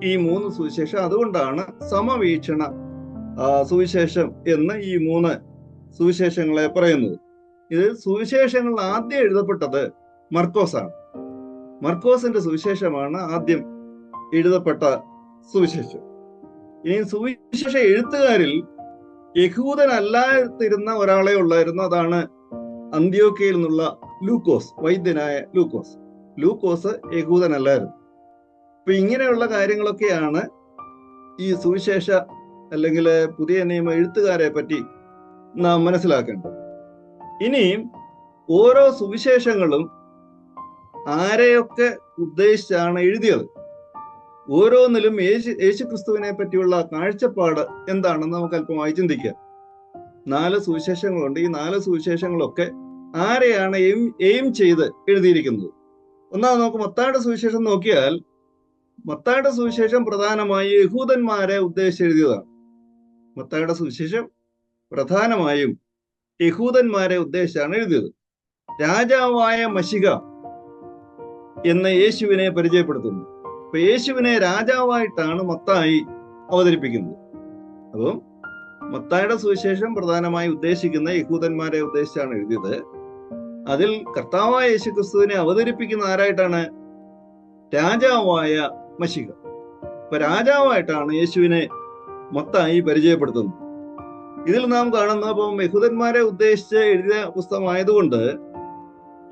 ഈ 3 സുവിശേഷം. അതുകൊണ്ടാണ് സമവീക്ഷണ സുവിശേഷം എന്ന് ഈ 3 സുവിശേഷങ്ങളെ പറയുന്നത്. ഇത് സുവിശേഷങ്ങൾ ആദ്യം എഴുതപ്പെട്ടത് മർക്കോസാണ്. മർക്കോസിന്റെ സുവിശേഷമാണ് ആദ്യം എഴുതപ്പെട്ട സുവിശേഷം. ഇനി സുവിശേഷ എഴുത്തുകാരിൽ യഹൂദനല്ലാതിരുന്ന ഒരാളെ ഉള്ളായിരുന്നു. അതാണ് അന്ത്യോക്യയിൽ നിന്നുള്ള ലൂക്കോസ്, വൈദ്യനായ ലൂക്കോസ്. ലൂക്കോസ് യഹൂദനല്ലായിരുന്നു. അപ്പൊ ഇങ്ങനെയുള്ള കാര്യങ്ങളൊക്കെയാണ് ഈ സുവിശേഷ അല്ലെങ്കിൽ പുതിയ നിയമ എഴുത്തുകാരെ പറ്റി നാം മനസ്സിലാക്കേണ്ടത്. ഇനിയും ഓരോ സുവിശേഷങ്ങളും ആരെയൊക്കെ ഉദ്ദേശിച്ചാണ് എഴുതിയത്, ഓരോന്നിലും യേശു ക്രിസ്തുവിനെ പറ്റിയുള്ള കാഴ്ചപ്പാട് എന്താണെന്ന് നമുക്ക് അല്പമായി ചിന്തിക്കാം. 4 സുവിശേഷങ്ങളുണ്ട്. ഈ 4 സുവിശേഷങ്ങളൊക്കെ ആരെയാണ് എയിം ചെയ്ത് എഴുതിയിരിക്കുന്നത്? ഒന്നാമത് നമുക്ക് മത്തായിയുടെ സുവിശേഷം നോക്കിയാൽ, മത്തായിയുടെ സുവിശേഷം പ്രധാനമായും യഹൂദന്മാരെ ഉദ്ദേശിച്ച് എഴുതിയതാണ്. മത്തായിയുടെ സുവിശേഷം പ്രധാനമായും യഹൂദന്മാരെ ഉദ്ദേശിച്ചാണ് എഴുതിയത്. രാജാവായ മശിഹ എന്ന യേശുവിനെ പരിചയപ്പെടുത്തുന്നു. അപ്പൊ യേശുവിനെ രാജാവായിട്ടാണ് മത്തായി അവതരിപ്പിക്കുന്നത്. അപ്പം മത്തായിയുടെ സുവിശേഷം പ്രധാനമായി ഉദ്ദേശിക്കുന്ന യഹൂദന്മാരെ ഉദ്ദേശിച്ചാണ് എഴുതിയത്. അതിൽ കർത്താവായ യേശു ക്രിസ്തുവിനെ അവതരിപ്പിക്കുന്ന ആരായിട്ടാണ്? രാജാവായ മശിഹ. അപ്പൊ രാജാവായിട്ടാണ് യേശുവിനെ മത്തായി പരിചയപ്പെടുത്തുന്നത്. ഇതിൽ നാം കാണുന്ന, അപ്പം യഹൂദന്മാരെ ഉദ്ദേശിച്ച് എഴുതിയ പുസ്തകമായതുകൊണ്ട്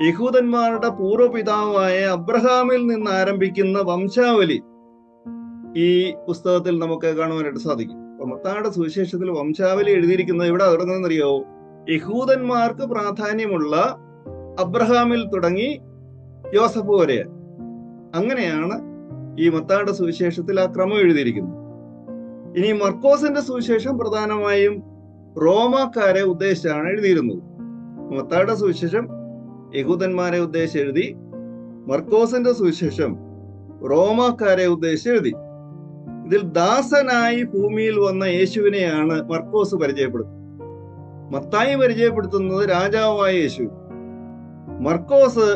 യഹൂദന്മാരുടെ പൂർവ്വപിതാവായ അബ്രഹാമിൽ നിന്ന് ആരംഭിക്കുന്ന വംശാവലി ഈ പുസ്തകത്തിൽ നമുക്ക് കാണുവാനായിട്ട് സാധിക്കും. അപ്പൊ മത്തായിയുടെ സുവിശേഷത്തിൽ വംശാവലി എഴുതിയിരിക്കുന്നത് എവിടെ തുടങ്ങുന്നറിയോ? യഹൂദന്മാർക്ക് പ്രാധാന്യമുള്ള അബ്രഹാമിൽ തുടങ്ങി യോസഫ് വരെ. അങ്ങനെയാണ് ഈ മത്തായിയുടെ സുവിശേഷത്തിൽ ആ ക്രമം എഴുതിയിരിക്കുന്നത്. ഇനി മർക്കോസിന്റെ സുവിശേഷം പ്രധാനമായും റോമാക്കാരെ ഉദ്ദേശിച്ചാണ് എഴുതിയിരുന്നത്. മത്തായിയുടെ സുവിശേഷം യഹൂദന്മാരെ ഉദ്ദേശിച്ച് എഴുതി. മർക്കോസിന്റെ സുവിശേഷം റോമാക്കാരെ ഉദ്ദേശിച്ച് എഴുതി. ഇതിൽ ദാസനായി ഭൂമിയിൽ വന്ന യേശുവിനെയാണ് മർക്കോസ് പരിചയപ്പെടുത്തുന്നത്. മത്തായി പരിചയപ്പെടുത്തുന്നത് രാജാവായ യേശു. മർക്കോസ്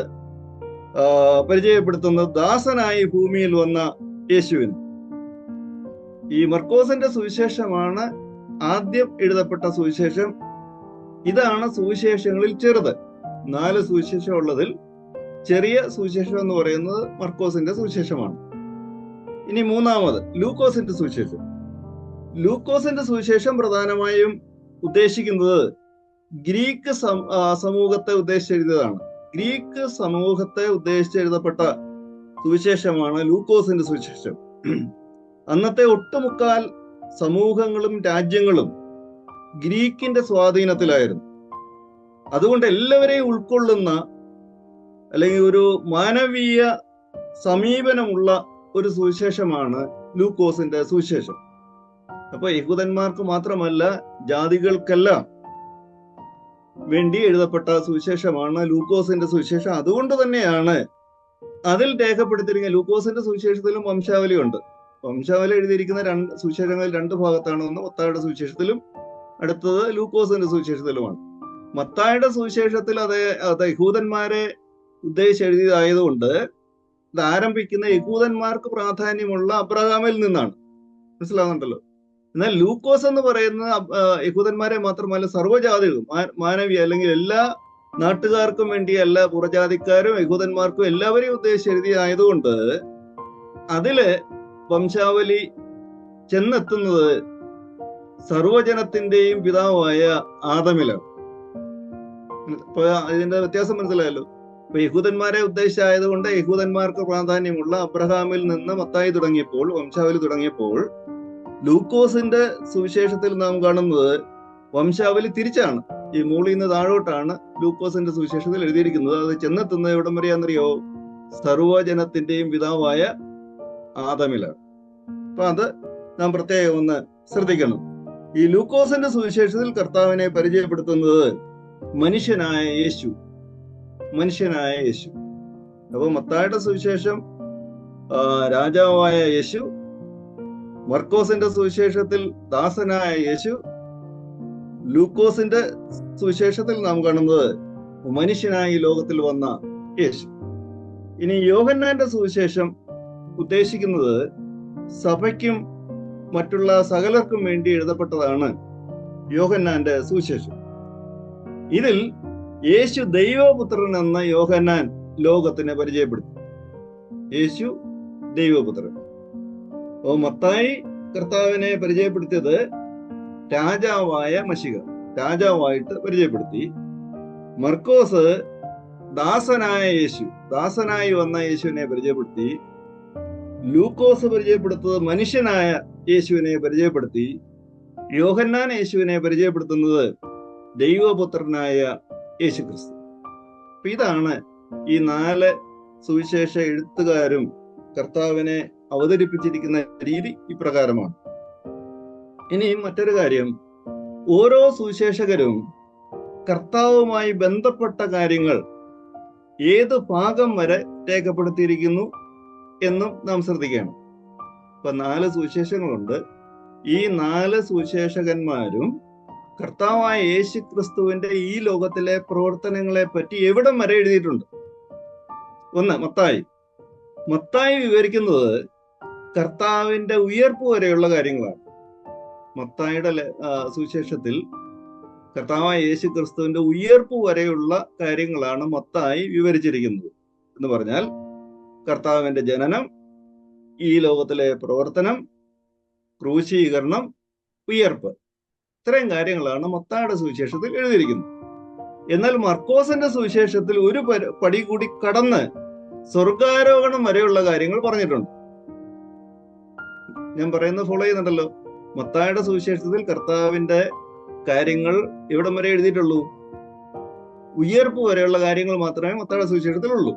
പരിചയപ്പെടുത്തുന്നത് ദാസനായി ഭൂമിയിൽ വന്ന യേശുവിന്. ഈ മർക്കോസിന്റെ സുവിശേഷമാണ് ആദ്യം എഴുതപ്പെട്ട സുവിശേഷം. ഇതാണ് സുവിശേഷങ്ങളിൽ ചെറുത്. 4 സുവിശേഷം ഉള്ളതിൽ ചെറിയ സുവിശേഷം എന്ന് പറയുന്നത് മർക്കോസിന്റെ സുവിശേഷമാണ്. ഇനി മൂന്നാമത് ലൂക്കോസിന്റെ സുവിശേഷം. ലൂക്കോസിന്റെ സുവിശേഷം പ്രധാനമായും ഉദ്ദേശിക്കുന്നത് ഗ്രീക്ക് സമൂഹത്തെ ഉദ്ദേശിച്ച് എഴുതിയതാണ്. ഗ്രീക്ക് സമൂഹത്തെ ഉദ്ദേശിച്ച് എഴുതപ്പെട്ട സുവിശേഷമാണ് ലൂക്കോസിന്റെ സുവിശേഷം. അന്നത്തെ ഒട്ടുമുക്കാൽ സമൂഹങ്ങളും രാജ്യങ്ങളും ഗ്രീക്കിന്റെ സ്വാധീനത്തിലായിരുന്നു. അതുകൊണ്ട് എല്ലാവരെയും ഉൾക്കൊള്ളുന്ന അല്ലെങ്കിൽ ഒരു മാനവീയ സമീപനമുള്ള ഒരു സുവിശേഷമാണ് ലൂക്കോസിന്റെ സുവിശേഷം. അപ്പൊ യഹൂദന്മാർക്ക് മാത്രമല്ല, ജാതികൾക്കെല്ലാം വേണ്ടി എഴുതപ്പെട്ട സുവിശേഷമാണ് ലൂക്കോസിന്റെ സുവിശേഷം. അതുകൊണ്ട് തന്നെയാണ് അതിൽ രേഖപ്പെടുത്തിയിരിക്കുന്ന ലൂക്കോസിന്റെ സുവിശേഷത്തിലും വംശാവലി ഉണ്ട്. വംശാവലി എഴുതിയിരിക്കുന്ന സുവിശേഷങ്ങളിൽ 2 ഭാഗത്താണ്. ഒന്ന് മത്തായിയുടെ സുവിശേഷത്തിലും അടുത്തത് ലൂക്കോസിന്റെ സുവിശേഷത്തിലുമാണ്. മത്തായിയുടെ സുവിശേഷത്തിൽ അത് യഹൂദന്മാരെ ഉദ്ദേശിച്ച് എഴുതിയതായതുകൊണ്ട് ഇത് ആരംഭിക്കുന്ന യഹൂദന്മാർക്ക് പ്രാധാന്യമുള്ള അബ്രഹാമിൽ നിന്നാണ്. മനസ്സിലാകുന്നുണ്ടല്ലോ. എന്നാൽ ലൂക്കോസ് എന്ന് പറയുന്നത് യഹൂദന്മാരെ മാത്രമല്ല, സർവ്വജാതികളും മാനവീയ അല്ലെങ്കിൽ എല്ലാ നാട്ടുകാർക്കും വേണ്ടിയല്ല, പുറജാതിക്കാരും യഹൂദന്മാർക്കും എല്ലാവരെയും ഉദ്ദേശിച്ച് എഴുതിയതായതുകൊണ്ട് അതില് വംശാവലി ചെന്നെത്തുന്നത് സർവജനത്തിന്റെയും പിതാവായ ആദമിലാണ്. ഇപ്പൊ ഇതിന്റെ വ്യത്യാസം മനസ്സിലായല്ലോ. ഇപ്പൊ യഹൂദന്മാരെ ഉദ്ദേശിച്ചായതുകൊണ്ട് യഹൂദന്മാർക്ക് പ്രാധാന്യമുള്ള അബ്രഹാമിൽ നിന്ന് മത്തായി തുടങ്ങിയപ്പോൾ, വംശാവലി തുടങ്ങിയപ്പോൾ, ലൂക്കോസിന്റെ സുവിശേഷത്തിൽ നാം കാണുന്നത് വംശാവലി തിരിച്ചാണ്. ഈ മുകളിൽ നിന്ന് താഴോട്ടാണ് ലൂക്കോസിന്റെ സുവിശേഷത്തിൽ എഴുതിയിരിക്കുന്നത്. അത് ചെന്നെത്തുന്നത് എവിടം വരെയാണെന്നറിയോ? സർവ്വജനത്തിന്റെയും പിതാവായ ആദമിലാണ്. അപ്പൊ അത് നാം പ്രത്യേകം ഒന്ന് ശ്രദ്ധിക്കണം. ഈ ലൂക്കോസിന്റെ സുവിശേഷത്തിൽ കർത്താവിനെ പരിചയപ്പെടുത്തുന്നത് മനുഷ്യനായ യേശു. അപ്പൊ മത്തായിയുടെ സുവിശേഷം രാജാവായ യേശു, മർക്കോസിന്റെ സുവിശേഷത്തിൽ ദാസനായ യേശു, ലൂക്കോസിന്റെ സുവിശേഷത്തിൽ നാം കാണുന്നത് മനുഷ്യനായി ലോകത്തിൽ വന്ന യേശു. ഇനി യോഹന്നാന്റെ സുവിശേഷം ഉദ്ദേശിക്കുന്നത് സഭയ്ക്കും മറ്റുള്ള സകലർക്കും വേണ്ടി എഴുതപ്പെട്ടതാണ് യോഹന്നാന്റെ സുവിശേഷം. ഇതിൽ യേശു ദൈവപുത്രൻ എന്ന യോഹന്നാൻ ലോകത്തിനെ പരിചയപ്പെടുത്തി. യേശു ദൈവപുത്രൻ. മത്തായി കർത്താവിനെ പരിചയപ്പെടുത്തിയത് രാജാവായ മശിഹ, രാജാവായിട്ട് പരിചയപ്പെടുത്തി. മർക്കോസ് ദാസനായി വന്ന യേശുവിനെ പരിചയപ്പെടുത്തി. ലൂക്കോസ് പരിചയപ്പെടുത്തുന്നത് മനുഷ്യനായ യേശുവിനെ പരിചയപ്പെടുത്തി. യോഹന്നാൻ യേശുവിനെ പരിചയപ്പെടുത്തുന്നത് ദൈവപുത്രനായ യേശു ക്രിസ്തു. അപ്പൊ ഇതാണ് ഈ 4 സുവിശേഷ എഴുത്തുകാരും കർത്താവിനെ അവതരിപ്പിച്ചിരിക്കുന്ന രീതി ഇപ്രകാരമാണ്. ഇനി മറ്റൊരു കാര്യം, ഓരോ സുവിശേഷകരും കർത്താവുമായി ബന്ധപ്പെട്ട കാര്യങ്ങൾ ഏത് ഭാഗം വരെ രേഖപ്പെടുത്തിയിരിക്കുന്നു എന്നും നാം ശ്രദ്ധിക്കണം. ഇപ്പൊ 4 സുവിശേഷങ്ങളുണ്ട്. ഈ 4 സുവിശേഷകന്മാരും കർത്താവായ യേശു ക്രിസ്തുവിന്റെ ഈ ലോകത്തിലെ പ്രവർത്തനങ്ങളെ പറ്റി എവിടം വരെ എഴുതിയിട്ടുണ്ട്. ഒന്ന് മത്തായി വിവരിക്കുന്നത് കർത്താവിന്റെ ഉയർപ്പ് വരെയുള്ള കാര്യങ്ങളാണ്. മത്തായിയുടെ സുവിശേഷത്തിൽ കർത്താവായ യേശു ക്രിസ്തുവിന്റെ ഉയർപ്പ് വരെയുള്ള കാര്യങ്ങളാണ് മത്തായി വിവരിച്ചിരിക്കുന്നത്. എന്ന് പറഞ്ഞാൽ കർത്താവിന്റെ ജനനം, ഈ ലോകത്തിലെ പ്രവർത്തനം, ക്രൂശീകരണം, ഉയർപ്പ്, ഇത്രയും കാര്യങ്ങളാണ് മത്തായിയുടെ സുവിശേഷത്തിൽ എഴുതിയിരിക്കുന്നത്. എന്നാൽ മർക്കോസിന്റെ സുവിശേഷത്തിൽ ഒരു പടി കൂടി കടന്ന് സ്വർഗാരോഹണം വരെയുള്ള കാര്യങ്ങൾ പറഞ്ഞിട്ടുണ്ട്. ഞാൻ പറയുന്നത് ഫോളോ ചെയ്യുന്നുണ്ടല്ലോ. മത്തായിയുടെ സുവിശേഷത്തിൽ കർത്താവിന്റെ കാര്യങ്ങൾ എവിടം വരെ എഴുതിയിട്ടുള്ളൂ? ഉയർപ്പ് വരെയുള്ള കാര്യങ്ങൾ മാത്രമേ മത്തായിയുടെ സുവിശേഷത്തിലുള്ളൂ.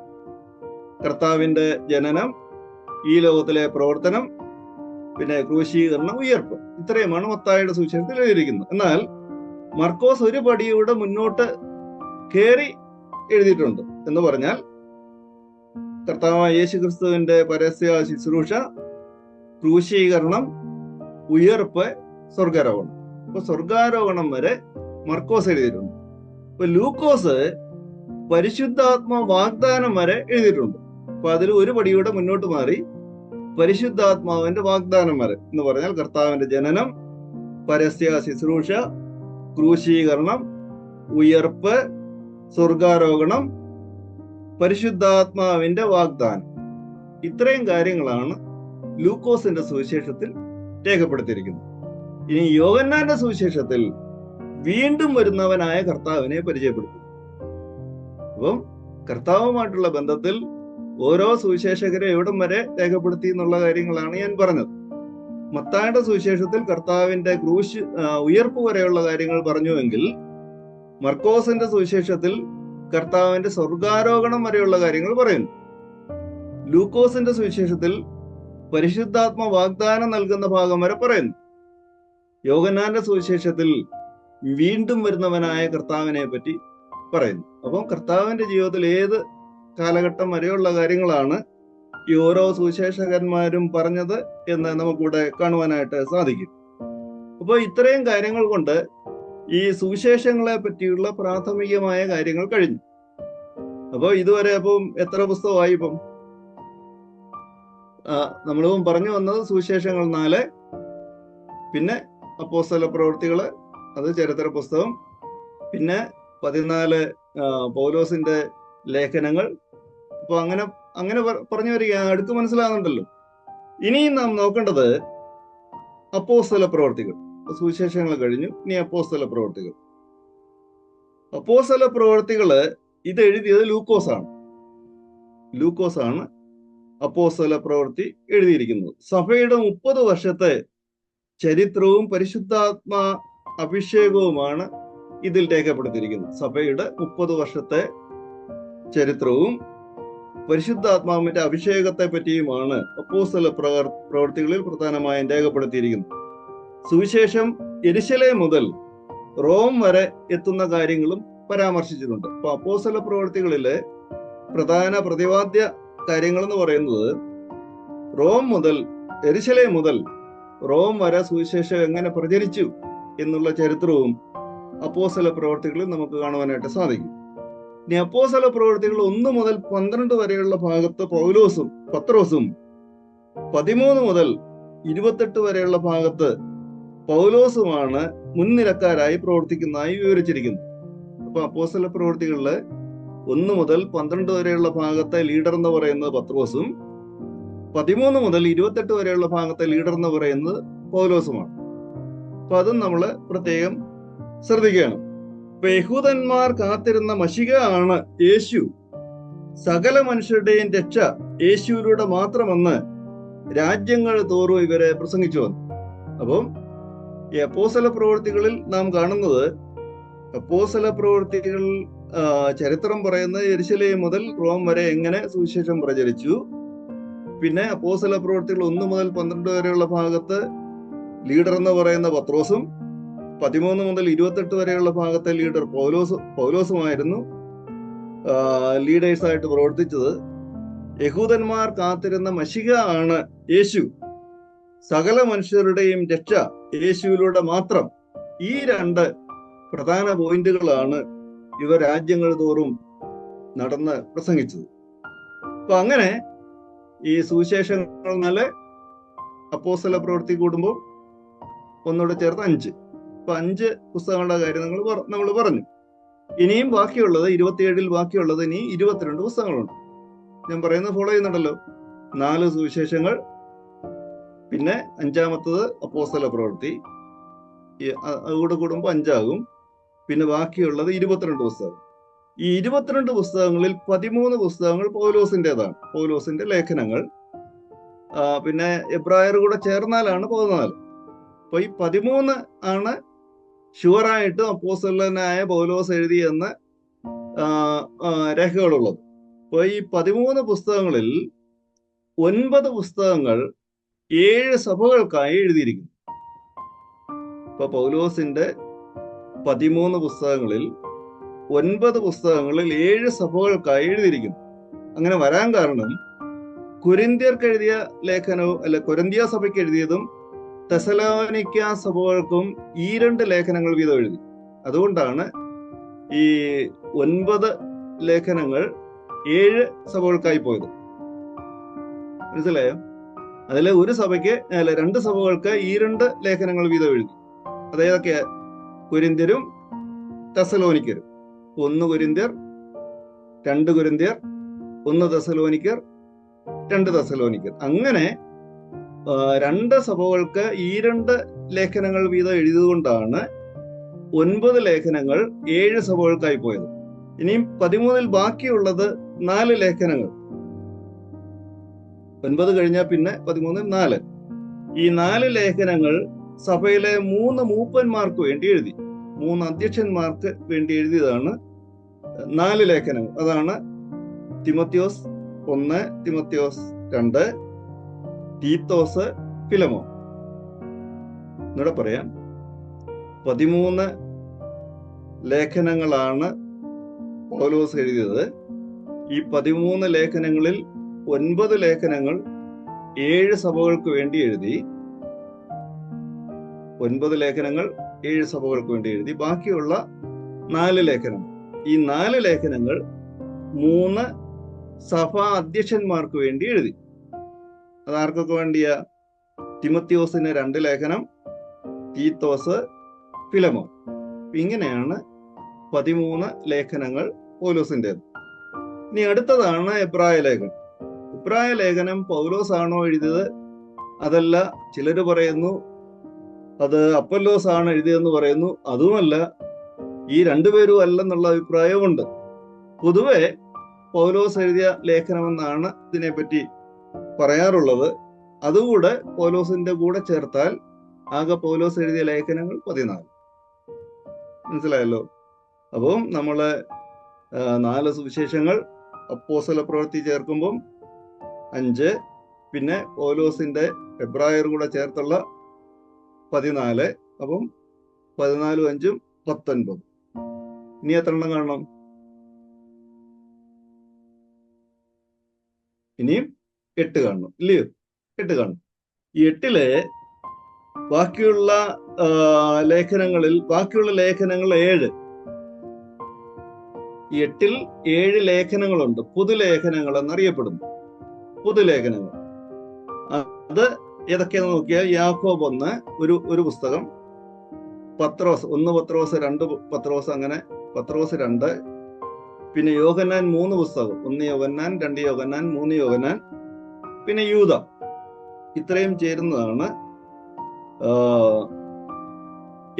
കർത്താവിന്റെ ജനനം, ഈ ലോകത്തിലെ പ്രവർത്തനം, പിന്നെ ക്രൂശീകരണം, ഉയർപ്പ്, ഇത്രയുമാണ് മത്തായിയുടെ സുവിശേഷത്തിൽ എഴുതിയിരിക്കുന്നത്. എന്നാൽ മർക്കോസ് ഒരു പടിയൂടെ മുന്നോട്ട് കയറി എഴുതിയിട്ടുണ്ട്. എന്ന് പറഞ്ഞാൽ കർത്താവായ യേശു ക്രിസ്തുവിന്റെ പരസ്യ ശുശ്രൂഷ, ക്രൂശീകരണം, ഉയർപ്പ്, സ്വർഗാരോഹണം. അപ്പൊ സ്വർഗാരോഹണം വരെ മർക്കോസ് എഴുതിയിട്ടുണ്ട്. ഇപ്പൊ ലൂക്കോസ് പരിശുദ്ധാത്മ വാഗ്ദാനം വരെ എഴുതിയിട്ടുണ്ട്. അപ്പൊ അതിൽ ഒരു പടിയൂടെ മുന്നോട്ട് മാറി പരിശുദ്ധാത്മാവിന്റെ വാഗ്ദാനം വരെ, എന്ന് പറഞ്ഞാൽ കർത്താവിന്റെ ജനനം, പരസ്യ ശുശ്രൂഷ, ക്രൂശീകരണം, ഉയർപ്പ്, സ്വർഗാരോഹണം, പരിശുദ്ധാത്മാവിന്റെ വാഗ്ദാനം, ഇത്രയും കാര്യങ്ങളാണ് ലൂക്കോസിന്റെ സുവിശേഷത്തിൽ രേഖപ്പെടുത്തിയിരിക്കുന്നത്. ഇനി യോഹന്നാന്റെ സുവിശേഷത്തിൽ വീണ്ടും വരുന്നവനായ കർത്താവിനെ പരിചയപ്പെടുത്തും. അപ്പം കർത്താവുമായിട്ടുള്ള ബന്ധത്തിൽ ഓരോ സുവിശേഷകരെ എവിടം വരെ രേഖപ്പെടുത്തി എന്നുള്ള കാര്യങ്ങളാണ് ഞാൻ പറഞ്ഞത്. മത്തായിയുടെ സുവിശേഷത്തിൽ കർത്താവിന്റെ ഉയർപ്പ് വരെയുള്ള കാര്യങ്ങൾ പറഞ്ഞുവെങ്കിൽ മർക്കോസിന്റെ സുവിശേഷത്തിൽ കർത്താവിന്റെ സ്വർഗാരോഹണം വരെയുള്ള കാര്യങ്ങൾ പറയുന്നു. ലൂക്കോസിന്റെ സുവിശേഷത്തിൽ പരിശുദ്ധാത്മ വാഗ്ദാനം നൽകുന്ന ഭാഗം വരെ പറയുന്നു. യോഹന്നാന്റെ സുവിശേഷത്തിൽ വീണ്ടും വരുന്നവനായ കർത്താവിനെ പറ്റി പറയുന്നു. അപ്പം കർത്താവിന്റെ ജീവിതത്തിൽ ഏത് കാലഘട്ടം വരെയുള്ള കാര്യങ്ങളാണ് ഈ ഓരോ സുവിശേഷകന്മാരും പറഞ്ഞത് എന്ന് നമുക്കിവിടെ കാണുവാനായിട്ട് സാധിക്കും. അപ്പോൾ ഇത്രയും കാര്യങ്ങൾ കൊണ്ട് ഈ സുവിശേഷങ്ങളെ പറ്റിയുള്ള പ്രാഥമികമായ കാര്യങ്ങൾ കഴിഞ്ഞു. അപ്പോൾ ഇതുവരെ അപ്പം എത്ര പുസ്തകമായി? ഇപ്പം നമ്മളിപ്പം പറഞ്ഞു വന്നത് സുവിശേഷങ്ങൾ 4, പിന്നെ അപ്പോസ്തല പ്രവൃത്തികള്, അത് ചരിത്ര പുസ്തകം, പിന്നെ 14 പൗലോസിന്റെ ലേഖനങ്ങൾ. അപ്പൊ അങ്ങനെ പറഞ്ഞു വരിക, അടുത്ത് മനസ്സിലാകുന്നുണ്ടല്ലോ. ഇനിയും നാം നോക്കേണ്ടത് അപ്പോസ്തല പ്രവൃത്തികൾ. സുവിശേഷങ്ങൾ കഴിഞ്ഞു, ഇനി അപ്പോസ്തല പ്രവൃത്തികൾ. അപ്പോസ്തല പ്രവൃത്തികള് ഇത് എഴുതിയത് ലൂക്കോസാണ് അപ്പോസ്തല പ്രവൃത്തി എഴുതിയിരിക്കുന്നത്. സഭയുടെ 30 വർഷത്തെ ചരിത്രവും പരിശുദ്ധാത്മ അഭിഷേകവുമാണ് ഇതിൽ രേഖപ്പെടുത്തിയിരിക്കുന്നത്. സഭയുടെ 30 വർഷത്തെ ചരിത്രവും പരിശുദ്ധാത്മാവിന്റെ അഭിഷേകത്തെ പറ്റിയുമാണ് അപ്പോസ്തല പ്രവർത്തികളിൽ പ്രധാനമായും രേഖപ്പെടുത്തിയിരിക്കുന്നത്. സുവിശേഷം യെരുശലേം മുതൽ റോം വരെ എത്തുന്ന കാര്യങ്ങളും പരാമർശിച്ചിട്ടുണ്ട്. അപ്പൊ അപ്പോസ്തല പ്രവർത്തികളിലെ പ്രധാന പ്രതിപാദ്യ കാര്യങ്ങൾ എന്ന് പറയുന്നത് യെരുശലേം മുതൽ റോം വരെ സുവിശേഷം എങ്ങനെ പ്രചരിച്ചു എന്നുള്ള ചരിത്രവും അപ്പോസ്തല പ്രവർത്തികളിൽ നമുക്ക് കാണുവാനായിട്ട് സാധിക്കും. ഇനി അപ്പോസ്തല പ്രവർത്തികൾ 1 മുതൽ 12 വരെയുള്ള ഭാഗത്ത് പത്രോസും 13 മുതൽ 28 വരെയുള്ള ഭാഗത്ത് പൗലോസുമാണ് മുൻനിരക്കാരായി പ്രവർത്തിക്കുന്നതായി വിവരിച്ചിരിക്കുന്നത്. അപ്പൊ അപ്പോസ്തല പ്രവർത്തികളില് 1 മുതൽ 12 വരെയുള്ള ഭാഗത്തെ ലീഡർ എന്ന് പറയുന്നത് പത്രോസും 13 മുതൽ 28 വരെയുള്ള ഭാഗത്തെ ലീഡർ എന്ന് പറയുന്നത് പൗലോസുമാണ്. അപ്പൊ അതും നമ്മൾ പ്രത്യേകം ശ്രദ്ധിക്കുകയാണ്. ഇപ്പൊ യഹൂദന്മാർ കാത്തിരുന്ന മശിക ആണ് യേശു, സകല മനുഷ്യരുടെയും രക്ഷ യേശുവിലൂടെ മാത്രമെന്ന് രാജ്യങ്ങൾ തോറും ഇവരെ പ്രസംഗിച്ചു വന്നു. അപ്പം ഈ അപ്പോസ്തല പ്രവൃത്തികളിൽ നാം കാണുന്നത്, അപ്പോസ്തല പ്രവൃത്തികൾ ചരിത്രം പറയുന്നത് യെരുശലേം മുതൽ റോം വരെ എങ്ങനെ സുവിശേഷം പ്രചരിച്ചു. പിന്നെ അപ്പോസ്തല പ്രവൃത്തികൾ 1 മുതൽ 12 വരെയുള്ള ഭാഗത്ത് ലീഡർ എന്ന് പറയുന്ന പത്രോസും 13 മുതൽ 28 വരെയുള്ള ഭാഗത്തെ ലീഡർ പൗലോസുമായിരുന്നു ലീഡേഴ്സായിട്ട് പ്രവർത്തിച്ചത്. യഹൂദന്മാർ കാത്തിരുന്ന മശിക ആണ് യേശു, സകല മനുഷ്യരുടെയും രക്ഷ യേശുവിലൂടെ മാത്രം. ഈ 2 പ്രധാന പോയിന്റുകളാണ് ഇവ രാജ്യങ്ങൾ തോറും നടന്ന് പ്രസംഗിച്ചത്. അപ്പൊ അങ്ങനെ ഈ സുവിശേഷങ്ങൾ നല്ല അപ്പോസ്തല പ്രവൃത്തി കൂടുമ്പോൾ ഒന്നുകൂടെ ചേർത്ത് 5. അപ്പൊ 5 പുസ്തകങ്ങളുടെ കാര്യം നമ്മൾ പറഞ്ഞു. ഇനിയും ബാക്കിയുള്ളത് 27 ബാക്കിയുള്ളത് ഇനി 22 പുസ്തകങ്ങളുണ്ട്. ഞാൻ പറയുന്നത് ഫോളോ ചെയ്യുന്നുണ്ടല്ലോ. 4 സുവിശേഷങ്ങൾ, പിന്നെ 5-മത്തത് അപ്പോസ്തല പ്രവൃത്തി, അതുകൂടെ കൂടുമ്പോൾ 5 ആകും. പിന്നെ ബാക്കിയുള്ളത് 22 പുസ്തകം. ഈ 22 പുസ്തകങ്ങളിൽ 13 പുസ്തകങ്ങൾ പൗലോസിൻ്റെതാണ്, പൗലോസിന്റെ ലേഖനങ്ങൾ. പിന്നെ എബ്രായർ കൂടെ ചേർന്നാലാണ് 14. അപ്പൊ ഈ 13 ആണ് ഷുവറായിട്ട് അപ്പോസ്തലനായ പൗലോസ് എഴുതിയെന്ന് രേഖകളുള്ളത്. അപ്പൊ ഈ 13 പുസ്തകങ്ങളിൽ 9 പുസ്തകങ്ങൾ 7 സഭകൾക്കായി എഴുതിയിരിക്കുന്നു. ഇപ്പൊ പൗലോസിന്റെ 13 പുസ്തകങ്ങളിൽ 9 പുസ്തകങ്ങളിൽ 7 സഭകൾക്കായി എഴുതിയിരിക്കുന്നു. അങ്ങനെ വരാൻ കാരണം കൊരിന്ത്യർക്ക് എഴുതിയ ലേഖനവും കൊരിന്ത്യ സഭയ്ക്ക് എഴുതിയതും തെസലോനിക്ക സഭകൾക്കും ഈ 2 ലേഖനങ്ങൾ വീതം എഴുതി. അതുകൊണ്ടാണ് ഈ 9 ലേഖനങ്ങൾ 7 സഭകൾക്കായി പോയത്. മനസ്സിലായോ? അതിലെ ഒരു സഭയ്ക്ക് 2 സഭകൾക്ക് ഈ 2 ലേഖനങ്ങൾ വീതം എഴുതി. അതേതൊക്കെയാ? കൊരിന്ത്യരും തെസലോനിക്കരും. 1 കൊരിന്ത്യർ, 2 കൊരിന്ത്യർ, 1 തെസലോനിക്കർ, 2 തെസലോനിക്കർ. അങ്ങനെ 2 സഭകൾക്ക് ഈ 2 ലേഖനങ്ങൾ വീതം എഴുതിയതുകൊണ്ടാണ് 9 ലേഖനങ്ങൾ 7 സഭകൾക്കായി പോയത്. ഇനിയും 13 ബാക്കിയുള്ളത് 4 ലേഖനങ്ങൾ. 9 കഴിഞ്ഞാൽ പിന്നെ 13 4. ഈ 4 ലേഖനങ്ങൾ സഭയിലെ 3 മൂപ്പന്മാർക്ക് വേണ്ടി എഴുതി, 3 അധ്യക്ഷന്മാർക്ക് വേണ്ടി എഴുതിയതാണ് 4 ലേഖനങ്ങൾ. അതാണ് തിമോത്തിയോസ് 1, തിമോത്തിയോസ് 2, തീത്തോസ്, ഫിലമോൻ. എന്നൂടെ പറയാം, 13 ലേഖനങ്ങളാണ് പൗലോസ് എഴുതിയത്. ഈ 13 ലേഖനങ്ങളിൽ 9 ലേഖനങ്ങൾ 7 സഭകൾക്ക് വേണ്ടി എഴുതി. 9 ലേഖനങ്ങൾ 7 സഭകൾക്ക് വേണ്ടി എഴുതി. ബാക്കിയുള്ള 4 ലേഖനങ്ങൾ, ഈ 4 ലേഖനങ്ങൾ 3 സഭാ അധ്യക്ഷന്മാർക്ക് വേണ്ടി എഴുതി. അതാർക്കൊക്കെ വേണ്ടിയാ? തിമോത്തിയോസിന് 2 ലേഖനം, തീത്തോസ്, ഫിലമോൻ. ഇങ്ങനെയാണ് 13 ലേഖനങ്ങൾ പൗലോസിൻ്റെത്. ഇനി അടുത്തതാണ് എബ്രായ ലേഖനം. എബ്രായ ലേഖനം പൗലോസ് ആണോ എഴുതിയത്? അതല്ല, ചിലർ പറയുന്നു അത് അപ്പൊല്ലോസ് ആണ് എഴുതിയതെന്ന് പറയുന്നു. അതുമല്ല, ഈ 2 പേരും അല്ലെന്നുള്ള അഭിപ്രായമുണ്ട്. പൊതുവെ പൗലോസ് എഴുതിയ ലേഖനമെന്നാണ് ഇതിനെപ്പറ്റി പറയാറുള്ളത്. അതുകൂടെ പൗലോസിന്റെ കൂടെ ചേർത്താൽ ആകെ പൗലോസ് എഴുതിയ ലേഖനങ്ങൾ 14. മനസ്സിലായല്ലോ. അപ്പം നമ്മള് 4 സുവിശേഷങ്ങൾ, അപ്പോസ്തല പ്രവൃത്തി ചേർക്കുമ്പം 5, പിന്നെ പൗലോസിന്റെ എബ്രായർ കൂടെ ചേർത്തുള്ള 14. അപ്പം 14 5 19. ഇനി എത്ര എണ്ണം കാണണം? ഇനിയും 8 കാണണം, ഇല്ലയോ? 8 കാണണം. ഈ 8 ബാക്കിയുള്ള ലേഖനങ്ങൾ 7. ഈ 8 7 ലേഖനങ്ങളുണ്ട്, പൊതുലേഖനങ്ങൾ എന്നറിയപ്പെടുന്നു. പൊതുലേഖനങ്ങൾ അത് ഏതൊക്കെയാണെന്ന് നോക്കിയാൽ, യാക്കോബ് 1 ഒരു പുസ്തകം, പത്രോസ് 1 പത്രോസ് 2 പത്രോസ്, അങ്ങനെ പത്രോസ് 2, പിന്നെ യോഹന്നാൻ 3 പുസ്തകം, 1 യോഹന്നാൻ 2 യോഹന്നാൻ 3 യോഹന്നാൻ, പിന്നെ യൂദ. ഇത്രയും ചേരുന്നതാണ്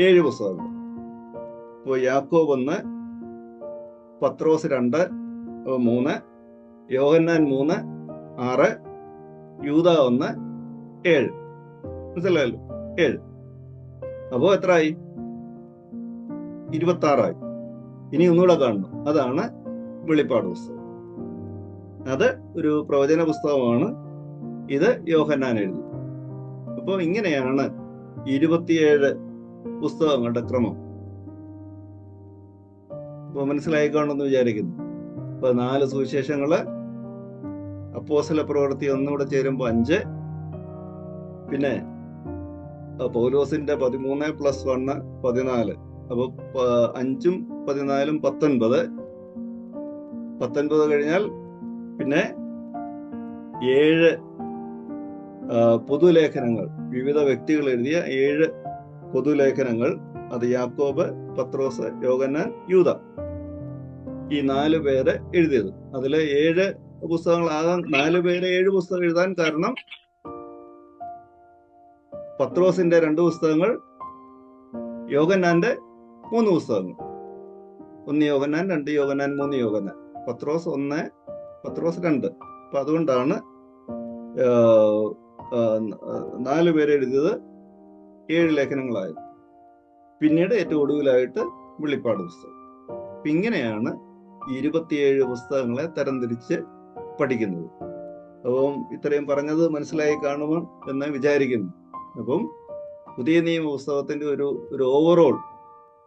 7 പുസ്തകങ്ങൾ. ഇപ്പോൾ യാക്കോബ് 1, പത്രോസ് 2 3, യോഹന്നാൻ 3 6, യൂദ 1 7. മനസ്സിലായല്ലോ? 7. അപ്പോ എത്രയായി? 26 ആയി. ഇനി ഒന്നുകൂടെ കാണണം, അതാണ് വെളിപ്പാട് പുസ്തകം. അത് ഒരു പ്രവചന പുസ്തകമാണ്. ഇത് യോഹന്നാൻ എഴുതി. അപ്പോൾ ഇങ്ങനെയാണ് 27 പുസ്തകങ്ങളുടെ ക്രമം. അപ്പൊ മനസ്സിലായിക്കാണെന്ന് വിചാരിക്കുന്നു. അപ്പൊ 4 സുവിശേഷങ്ങള്, അപ്പോസ്തല പ്രവൃത്തി ഒന്നുകൂടെ ചേരുമ്പോ 5, പിന്നെ പൗലോസിന്റെ 13 + 1 14. അപ്പൊ 5 14 19. 19 കഴിഞ്ഞാൽ പിന്നെ 7 പൊതുലേഖനങ്ങൾ, വിവിധ വ്യക്തികൾ എഴുതിയ 7 പൊതുലേഖനങ്ങൾ. അത് യാക്കോബ്, പത്രോസ്, യോഹന്നാൻ, യൂദ, ഈ 4 പേര് എഴുതിയത്. അതില് 7 പുസ്തകങ്ങളാകാൻ 4 പേര് 7 പുസ്തകം എഴുതാൻ കാരണം പത്രോസിന്റെ 2 പുസ്തകങ്ങൾ, യോഹന്നാന്റെ 3 പുസ്തകങ്ങൾ, 1 യോഹന്നാൻ 2 യോഹന്നാൻ 3 യോഹന്നാൻ, പത്രോസ് 1 പത്രോസ് 2. അപ്പൊ അതുകൊണ്ടാണ് 4 പേര് എഴുതിയത് 7 ലേഖനങ്ങളായത്. പിന്നീട് ഏറ്റവും ഒടുവിലായിട്ട് വെളിപ്പാട് പുസ്തകം. അപ്പൊ ഇങ്ങനെയാണ് 27 പുസ്തകങ്ങളെ തരംതിരിച്ച് പഠിക്കുന്നത്. അപ്പം ഇത്രയും പറഞ്ഞത് മനസ്സിലായി കാണുമോ എന്ന് വിചാരിക്കുന്നു. അപ്പം പുതിയ നിയമ പുസ്തകത്തിന്റെ ഒരു ഓവറോൾ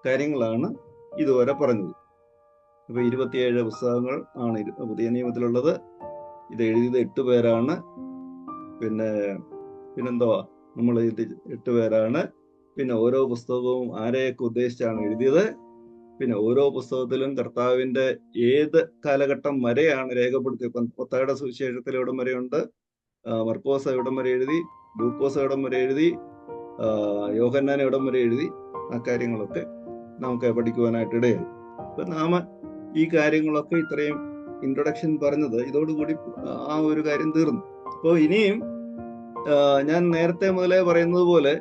കാര്യങ്ങളാണ് ഇതുവരെ പറഞ്ഞത്. അപ്പൊ 27 പുസ്തകങ്ങൾ ആണ് പുതിയ നിയമത്തിലുള്ളത്. ഇത് എഴുതിയത് 8 പേരാണ്. പിന്നെന്തുവാ, നമ്മൾ ഇത് 8 പേരാണ്. പിന്നെ ഓരോ പുസ്തകവും ആരെയൊക്കെ ഉദ്ദേശിച്ചാണ് എഴുതിയത്, പിന്നെ ഓരോ പുസ്തകത്തിലും കർത്താവിന്റെ ഏത് കാലഘട്ടം വരെയാണ് രേഖപ്പെടുത്തിയത്. മത്തായിയുടെ സുവിശേഷത്തിൽ എവിടം വരെയുണ്ട്, മർക്കോസ് എവിടം വരെ എഴുതി, ലൂക്കോസ് എവിടം വരെ എഴുതി, യോഹന്നാൻ എവിടം വരെ എഴുതി, ആ കാര്യങ്ങളൊക്കെ നമുക്ക് പഠിക്കുവാനായിട്ട് ഇടയായി. അപ്പൊ നാം ഈ കാര്യങ്ങളൊക്കെ ഇത്രയും ഇൻട്രൊഡക്ഷൻ പറഞ്ഞത് ഇതോടുകൂടി ആ ഒരു കാര്യം തീർന്നു. അപ്പോൾ ഇനിയും ഞാൻ നേരത്തെ മുതലേ പറയുന്നത് പോലെ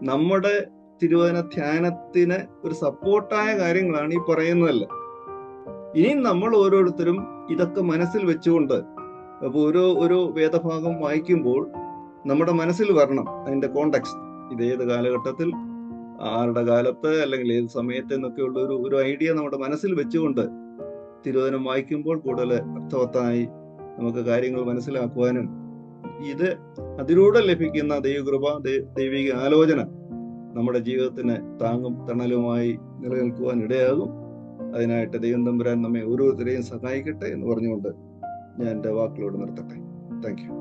നമ്മുടെ തിരുവചന ധ്യാനത്തിന് ഒരു സപ്പോർട്ടായ കാര്യങ്ങളാണ് ഈ പറയുന്നതല്ല. ഇനിയും നമ്മൾ ഓരോരുത്തരും ഇതൊക്കെ മനസ്സിൽ വെച്ചുകൊണ്ട് ഒരു വേദഭാഗം വായിക്കുമ്പോൾ നമ്മുടെ മനസ്സിൽ വരണം അതിന്റെ കോണ്ടെക്സ്റ്റ്. ഇത് ഏത് കാലഘട്ടത്തിൽ, ആരുടെ കാലത്ത്, അല്ലെങ്കിൽ ഏത് സമയത്ത് എന്നൊക്കെയുള്ള ഒരു ഐഡിയ നമ്മുടെ മനസ്സിൽ വെച്ചുകൊണ്ട് തിരുവചനം വായിക്കുമ്പോൾ കൂടുതൽ അർത്ഥവത്തായി നമുക്ക് കാര്യങ്ങൾ മനസ്സിലാക്കുവാനും അതിലൂടെ ലഭിക്കുന്ന ദൈവകൃപ, ദൈവിക ആലോചന നമ്മുടെ ജീവിതത്തിന് താങ്ങും തണലുമായി നിലനിൽക്കുവാൻ ഇടയാകും. അതിനായിട്ട് ദൈവം തമ്പുരാൻ നമ്മെ ഓരോരുത്തരെയും സഹായിക്കട്ടെ എന്ന് പറഞ്ഞുകൊണ്ട് ഞാൻ എൻ്റെ വാക്കുകളോട് നിർത്തട്ടെ. Thank you.